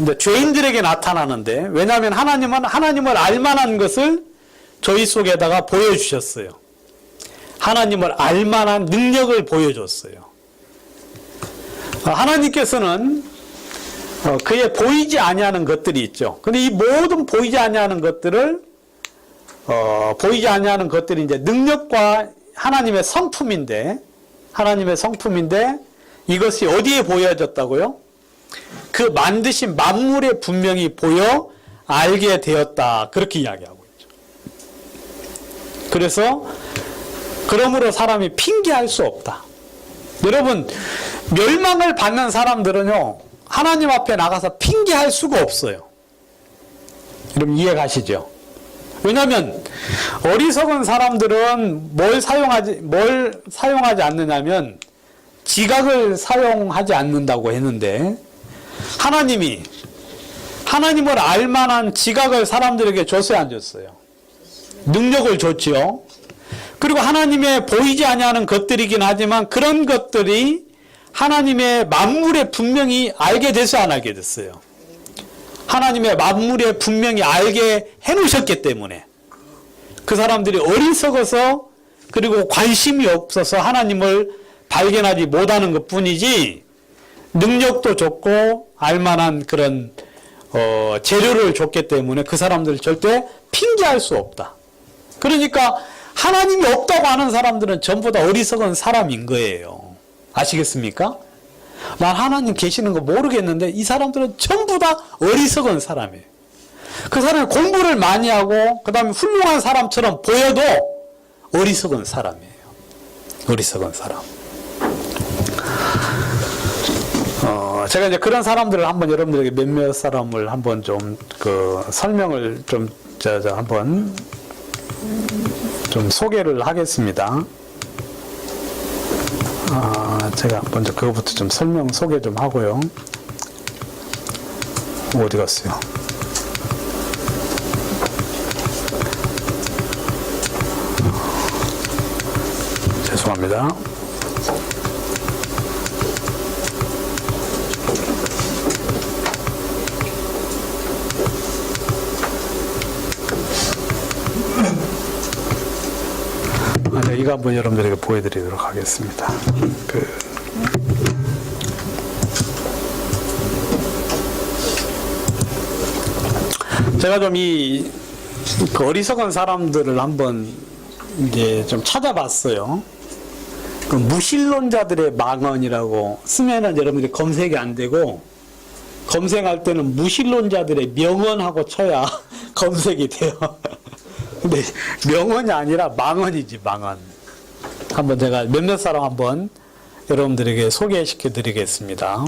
Speaker 1: 이제 죄인들에게 나타나는데, 왜냐하면 하나님은 하나님을 알만한 것을 저희 속에다가 보여주셨어요. 하나님을 알만한 능력을 보여줬어요. 하나님께서는 그의 보이지 아니하는 것들이 있죠. 근데 이 모든 보이지 아니하는 것들을 보이지 아니하는 것들이 이제 능력과 하나님의 성품인데 이것이 어디에 보여졌다고요? 그 만드신 만물에 분명히 보여 알게 되었다. 그렇게 이야기하고 있죠. 그래서 그러므로 사람이 핑계할 수 없다. 여러분, 멸망을 받는 사람들은요, 하나님 앞에 나가서 핑계할 수가 없어요. 여러분 이해 가시죠? 왜냐하면 어리석은 사람들은 뭘 사용하지 않느냐면 지각을 사용하지 않는다고 했는데, 하나님이 하나님을 알만한 지각을 사람들에게 줬어요, 안 줬어요? 능력을 줬지요. 그리고 하나님의 보이지 아니하는 것들이긴 하지만 그런 것들이 하나님의 만물에 분명히 알게 돼서 안 알게 됐어요. 하나님의 만물에 분명히 알게 해놓으셨기 때문에 그 사람들이 어리석어서 그리고 관심이 없어서 하나님을 발견하지 못하는 것 뿐이지 능력도 좋고 알만한 그런 재료를 줬기 때문에 그 사람들을 절대 핑계할 수 없다. 그러니까 하나님이 없다고 하는 사람들은 전부 다 어리석은 사람인 거예요. 아시겠습니까? 난 하나님 계시는 거 모르겠는데 이 사람들은 전부 다 어리석은 사람이에요. 그 사람이 공부를 많이 하고 그 다음에 훌륭한 사람처럼 보여도 어리석은 사람이에요. 어리석은 사람. 제가 이제 그런 사람들을 한번 여러분들에게 몇몇 사람을 한번 좀 설명을 한번 좀 소개를 하겠습니다. 제가 먼저 그거부터 좀 소개 좀 하고요. 어디 갔어요? 죄송합니다. 이거 한번 여러분들에게 보여드리도록 하겠습니다. 제가 좀 그 어리석은 사람들을 한번 이제 좀 찾아봤어요. 그 무신론자들의 망언이라고 쓰면은 여러분들이 검색이 안 되고 검색할 때는 무신론자들의 명언하고 쳐야 검색이 돼요. 근데 명언이 아니라 망언이지, 망언. 한번 제가 몇몇 사람 한번 여러분들에게 소개시켜 드리겠습니다.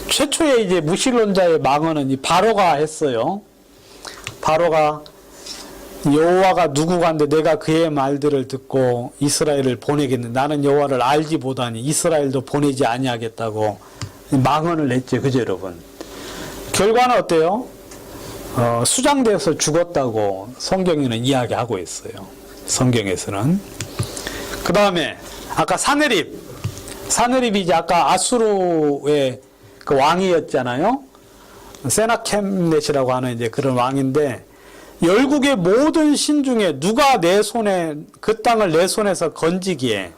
Speaker 1: 최초의 이제 무신론자의 망언은 이 바로가 했어요. 바로가 여호와가 누구간데 내가 그의 말들을 듣고 이스라엘을 보내겠는데 나는 여호와를 알지 못하니 이스라엘도 보내지 아니하겠다고 망언을 냈죠. 그죠, 여러분? 결과는 어때요? 수장되어서 죽었다고 성경에는 이야기하고 있어요. 성경에서는. 그 다음에 아까 사느립이 이제 아까 아수르의 그 왕이었잖아요. 세나켐넷이라고 하는 이제 그런 왕인데 열국의 모든 신 중에 누가 그 땅을 내 손에서 건지기에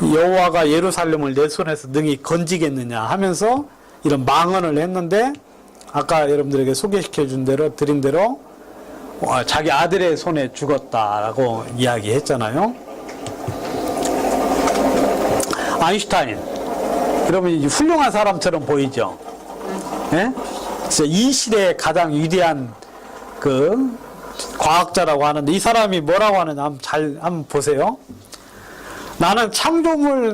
Speaker 1: 여호와가 예루살렘을 내 손에서 능히 건지겠느냐 하면서 이런 망언을 했는데 아까 여러분들에게 소개시켜 드린 대로 자기 아들의 손에 죽었다라고 이야기했잖아요. 아인슈타인, 여러분 훌륭한 사람처럼 보이죠? 예? 진짜 이 시대의 가장 위대한 그 과학자라고 하는데 이 사람이 뭐라고 하느냐 한번 보세요. 나는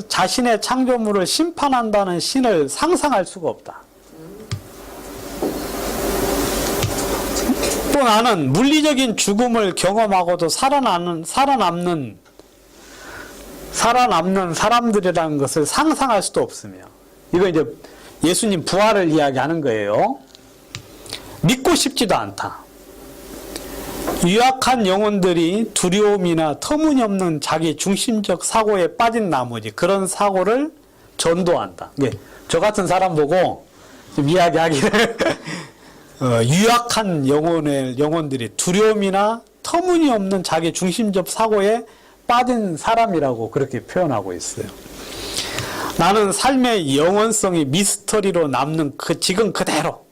Speaker 1: 자신의 창조물을 심판한다는 신을 상상할 수가 없다. 또 나는 물리적인 죽음을 경험하고도 살아남는 사람들이라는 것을 상상할 수도 없으며 이거 이제 예수님 부활을 이야기하는 거예요. 믿고 싶지도 않다. 유약한 영혼들이 두려움이나 터무니없는 자기 중심적 사고에 빠진 나머지 그런 사고를 전도한다. 저 같은 사람 보고 좀 이야기하기를 유약한 영혼들이 두려움이나 터무니없는 자기 중심적 사고에 빠진 사람이라고 그렇게 표현하고 있어요. 나는 삶의 영원성이 미스터리로 남는 지금 그대로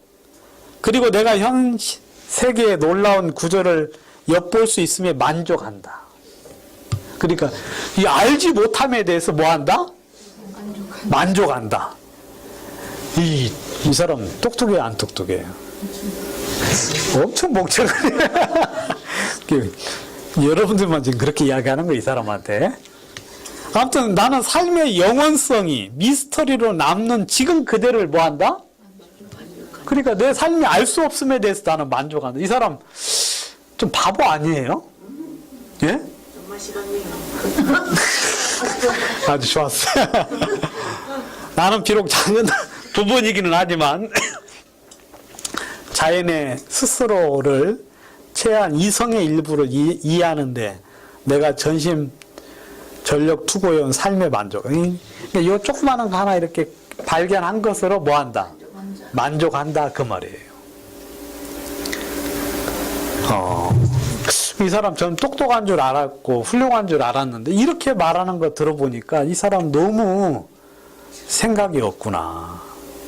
Speaker 1: 그리고 내가 현 세계의 놀라운 구조를 엿볼 수 있음에 만족한다. 그러니까 이 알지 못함에 대해서 뭐한다? 만족한다. 이 사람 똑똑해요, 안 똑똑해요? 엄청 멍청하네. 여러분들만 지금 그렇게 이야기하는 거, 이 사람한테. 아무튼 나는 삶의 영원성이 미스터리로 남는 지금 그대로를 뭐한다? 그러니까 내 삶이 알 수 없음에 대해서 나는 만족한다. 이 사람 좀 바보 아니에요? 예? 아주 좋았어요. 나는 비록 자녀 두 번이기는 하지만 자연의 스스로를 최한 이성의 일부를 이해하는데 내가 전심 전력 투고해온 삶의 만족. 이 조그마한 거 하나 이렇게 발견한 것으로 뭐 한다? 만족한다. 그 말이에요. 이 사람 전 똑똑한 줄 알았고 훌륭한 줄 알았는데 이렇게 말하는 거 들어보니까 이 사람 너무 생각이 없구나.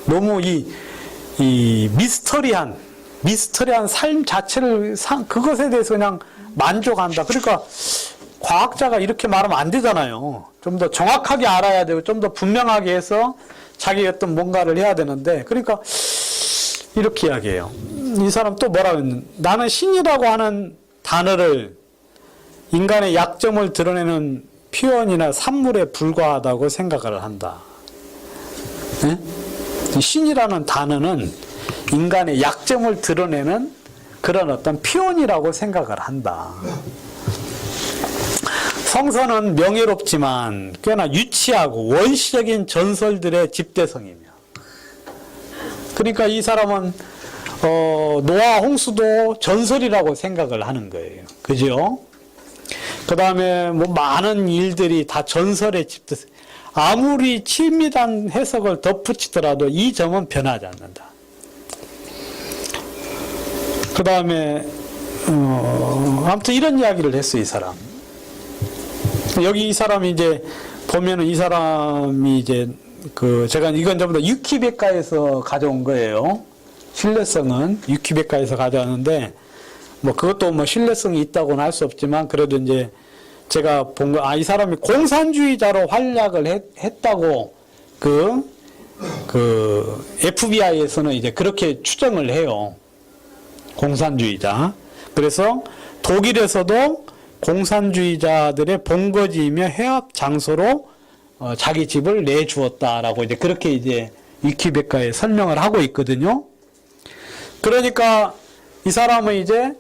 Speaker 1: 너무 이 미스터리한 삶 자체를 그것에 대해서 그냥 만족한다. 그러니까 과학자가 이렇게 말하면 안 되잖아요. 좀 더 정확하게 알아야 되고 좀 더 분명하게 해서 자기 어떤 뭔가를 해야 되는데 그러니까 이렇게 이야기해요. 이 사람 또 뭐라고 했는데 나는 신이라고 하는 단어를 인간의 약점을 드러내는 표현이나 산물에 불과하다고 생각을 한다. 네? 신이라는 단어는 인간의 약점을 드러내는 그런 어떤 표현이라고 생각을 한다. 성서는 명예롭지만 꽤나 유치하고 원시적인 전설들의 집대성이며 그러니까 이 사람은 노아 홍수도 전설이라고 생각을 하는 거예요. 그죠? 그 다음에 뭐 많은 일들이 다 전설의 집대성. 아무리 친밀한 해석을 덧붙이더라도 이 점은 변하지 않는다. 그 다음에 아무튼 이런 이야기를 했어요. 이 사람. 여기 이 사람이 이제 보면은 이 사람이 이제 제가 이건 전부 다 위키백과에서 가져온 거예요. 신뢰성은 위키백과에서 가져왔는데 뭐 그것도 뭐 신뢰성이 있다고는 할 수 없지만 그래도 이제 제가 본 거 이 사람이 공산주의자로 활약을 했다고 그 FBI에서는 이제 그렇게 추정을 해요. 공산주의자. 그래서 독일에서도 공산주의자들의 본거지이며 해학 장소로 자기 집을 내주었다라고 이제 그렇게 이제 위키백과에 설명을 하고 있거든요. 그러니까 이 사람은 이제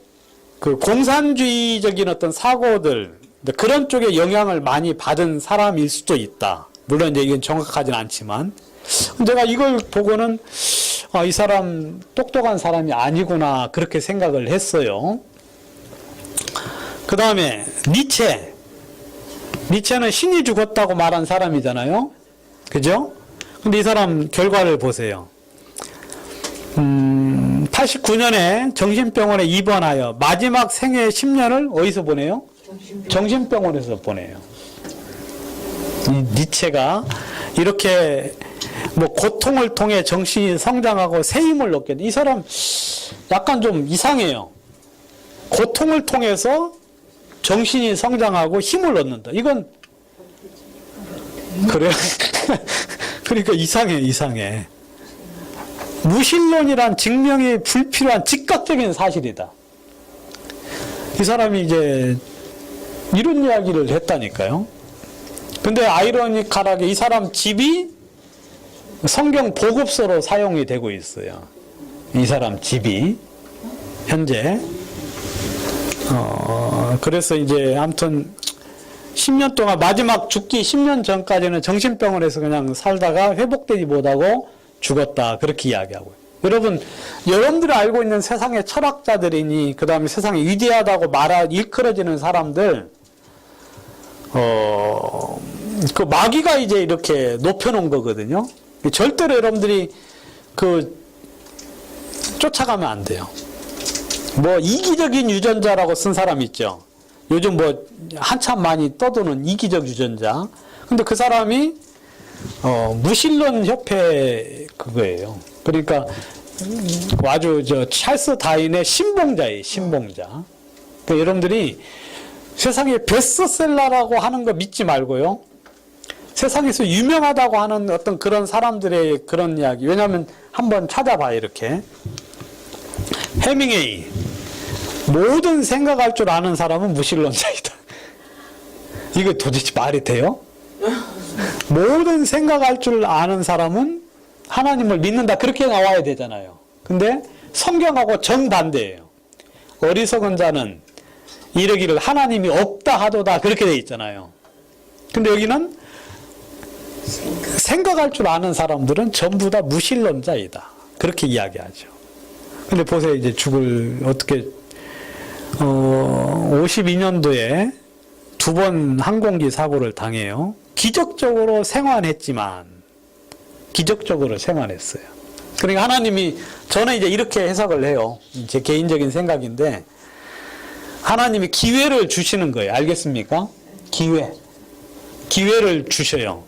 Speaker 1: 그 공산주의적인 어떤 사고들 그런 쪽에 영향을 많이 받은 사람일 수도 있다. 물론 이제 이건 정확하진 않지만 제가 이걸 보고는 이 사람 똑똑한 사람이 아니구나 그렇게 생각을 했어요. 그 다음에 니체는 신이 죽었다고 말한 사람이잖아요. 그죠? 근데 이 사람 결과를 보세요. 89년에 정신병원에 입원하여 마지막 생애 10년을 어디서 보내요? 정신병원에서 보내요. 니체가 이렇게 뭐 고통을 통해 정신이 성장하고 새 힘을 얻게 돼. 이 사람 약간 좀 이상해요. 고통을 통해서 정신이 성장하고 힘을 얻는다. 이건 그래. 그러니까 이상해. 무신론이란 증명이 불필요한 즉각적인 사실이다. 이 사람이 이제 이런 이야기를 했다니까요. 근데 아이러니컬하게 이 사람 집이 성경 보급소로 사용이 되고 있어요. 이 사람 집이 현재 그래서 이제 아무튼 10년 동안 마지막 죽기 10년 전까지는 정신병원에서 그냥 살다가 회복되지 못하고 죽었다 그렇게 이야기하고요. 여러분들이 알고 있는 세상의 철학자들이니 그 다음에 세상이 위대하다고 일컬어지는 사람들 그 마귀가 이제 이렇게 높여놓은 거거든요. 절대로 여러분들이 쫓아가면 안 돼요. 뭐 이기적인 유전자라고 쓴 사람 있죠. 요즘 뭐 한참 많이 떠도는 이기적 유전자. 근데 그 사람이 무신론 협회 그거예요. 그러니까 아주 찰스 다윈의 신봉자예요. 신봉자. 그러니까 여러분들이 세상에 베스트셀러라고 하는 거 믿지 말고요. 세상에서 유명하다고 하는 어떤 그런 사람들의 그런 이야기. 왜냐하면 한번 찾아봐요. 이렇게. 해밍웨이. 모든 생각할 줄 아는 사람은 무신론자이다. 이거 도대체 말이 돼요? 모든 생각할 줄 아는 사람은 하나님을 믿는다. 그렇게 나와야 되잖아요. 근데 성경하고 정반대예요. 어리석은 자는 이르기를 하나님이 없다 하도다. 그렇게 돼 있잖아요. 근데 여기는 생각할 줄 아는 사람들은 전부 다 무신론자이다. 그렇게 이야기하죠. 근데 보세요. 이제 죽을 어떻게 52년도에 2번 항공기 사고를 당해요. 기적적으로 생還했지만, 기적적으로 생還했어요. 그러니까 하나님이, 저는 이제 이렇게 해석을 해요. 제 개인적인 생각인데, 하나님이 기회를 주시는 거예요. 알겠습니까? 기회를 주셔요.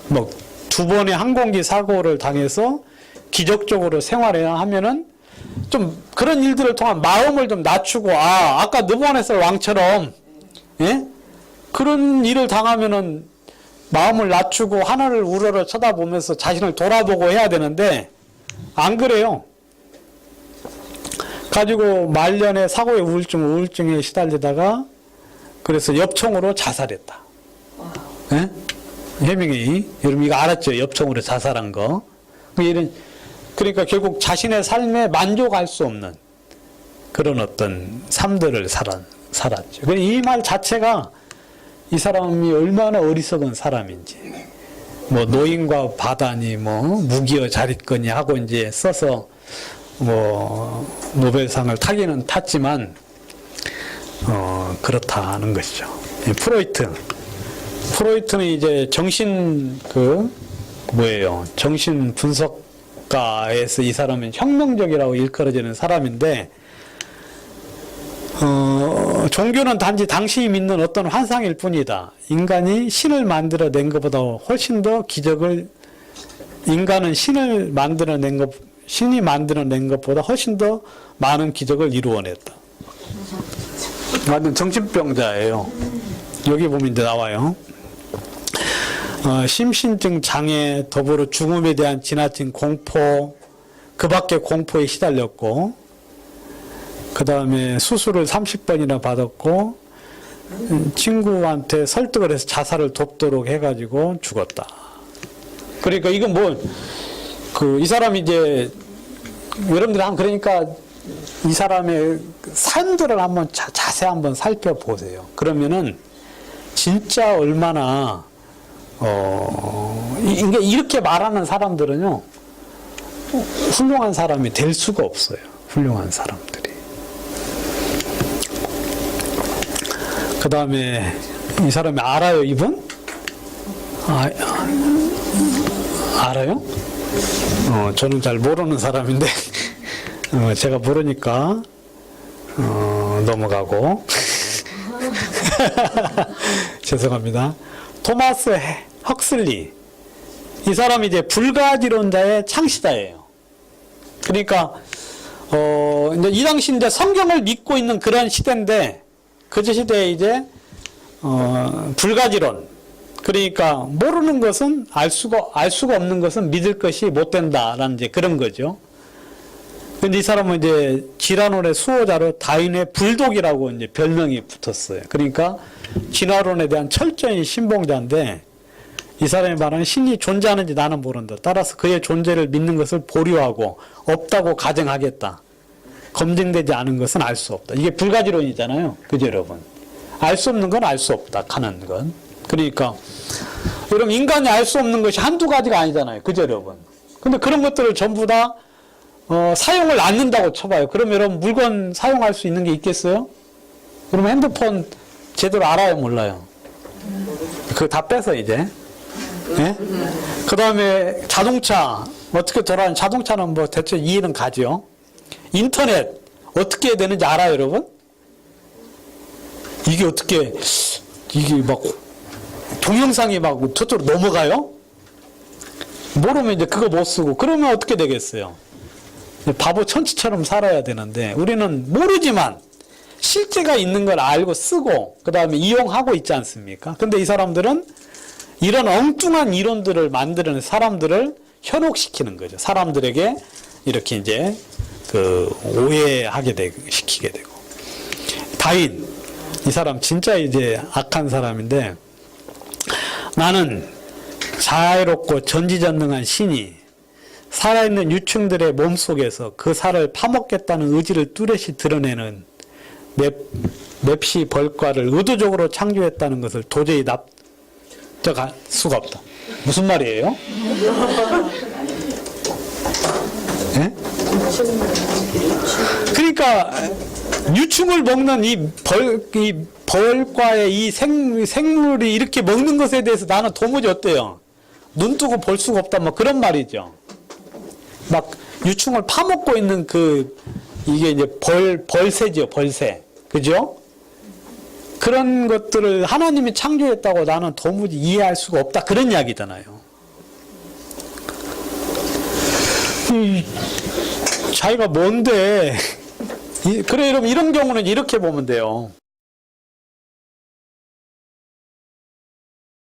Speaker 1: 뭐, 2번의 항공기 사고를 당해서 기적적으로 생활해야 하면은 좀 그런 일들을 통한 마음을 좀 낮추고, 아까 느부갓네살 왕처럼, 예? 그런 일을 당하면은 마음을 낮추고 하늘을 우러러 쳐다보면서 자신을 돌아보고 해야 되는데, 안 그래요. 가지고 말년에 사고의 우울증에 시달리다가, 그래서 엽총으로 자살했다. 예? 해밍웨이. 여러분 이거 알았죠? 엽총으로 자살한 거. 그러니까 결국 자신의 삶에 만족할 수 없는 그런 어떤 삶들을 살았죠. 이 말 자체가 이 사람이 얼마나 어리석은 사람인지, 뭐 노인과 바다니 뭐 무기여 자립거니 하고 이제 써서 뭐 노벨상을 타기는 탔지만 그렇다는 것이죠. 프로이트는 이제 정신 정신 분석가에서 이 사람은 혁명적이라고 일컬어지는 사람인데, 종교는 단지 당신이 믿는 어떤 환상일 뿐이다. 인간이 신을 만들어낸 것보다 훨씬 더 인간은 신이 만들어낸 것보다 훨씬 더 많은 기적을 이루어냈다. 완전 정신병자예요. 여기 보면 이제 나와요. 심신증 장애, 더불어 죽음에 대한 지나친 공포, 그 밖에 공포에 시달렸고, 그 다음에 수술을 30번이나 받았고, 친구한테 설득을 해서 자살을 돕도록 해가지고 죽었다. 그러니까 이건 이 사람이 이제, 여러분들이 그러니까 이 사람의 삶들을 한번 자세히 한번 살펴보세요. 그러면은 진짜 얼마나, 이렇게 말하는 사람들은요, 훌륭한 사람이 될 수가 없어요. 훌륭한 사람들이. 그 다음에 이 사람이 알아요, 이분? 알아요? 저는 잘 모르는 사람인데, 제가 모르니까, 넘어가고. 죄송합니다. 토마스 헉슬리. 이 사람이 이제 불가지론자의 창시자예요. 그러니까, 이제 이 당시 이제 성경을 믿고 있는 그런 시대인데, 그 시대에 이제, 불가지론. 그러니까, 모르는 것은 알 수가 없는 것은 믿을 것이 못 된다라는 이제 그런 거죠. 근데 이 사람은 이제 진화론의 수호자로 다윈의 불독이라고 이제 별명이 붙었어요. 그러니까, 진화론에 대한 철저히 신봉자인데, 이 사람이 말하는 신이 존재하는지 나는 모른다. 따라서 그의 존재를 믿는 것을 보류하고 없다고 가정하겠다. 검증되지 않은 것은 알 수 없다. 이게 불가지론이잖아요. 그죠, 여러분? 알 수 없는 건 알 수 없다 하는 건. 그러니까 여러분, 인간이 알 수 없는 것이 한두 가지가 아니잖아요. 그죠, 여러분? 근데 그런 것들을 전부 다 사용을 않는다고 쳐봐요. 그럼 여러분, 물건 사용할 수 있는 게 있겠어요? 그러면 핸드폰 제대로 알아요, 몰라요? 그거 다 빼서 이제. 예? 그 다음에 자동차 어떻게 돌아가는, 자동차는 뭐 대체 이해는 가죠. 인터넷 어떻게 해야 되는지 알아요, 여러분? 이게 어떻게, 이게 막 동영상이 막 저쪽으로 넘어가요? 모르면 이제 그거 못 쓰고, 그러면 어떻게 되겠어요? 바보 천치처럼 살아야 되는데, 우리는 모르지만 실제가 있는 걸 알고 쓰고 그 다음에 이용하고 있지 않습니까? 근데 이 사람들은 이런 엉뚱한 이론들을 만드는 사람들을 현혹시키는 거죠. 사람들에게 이렇게 이제 오해하게 시키게 되고. 다윈, 이 사람 진짜 이제 악한 사람인데, 나는 자애롭고 전지전능한 신이 살아있는 유충들의 몸속에서 그 살을 파먹겠다는 의지를 뚜렷이 드러내는 맵시 벌과를 의도적으로 창조했다는 것을 도저히 납득할 수가 없다. 무슨 말이에요? 네? 그러니까 유충을 먹는 이 벌과의 이 생물이 이렇게 먹는 것에 대해서 나는 도무지 어때요? 눈 뜨고 볼 수가 없다, 뭐 그런 말이죠. 막 유충을 파먹고 있는 이게 이제 벌새죠, 벌새. 그죠? 그런 것들을 하나님이 창조했다고 나는 도무지 이해할 수가 없다. 그런 이야기잖아요. 자기가 뭔데? 그래, 여러분, 이런 경우는 이렇게 보면 돼요.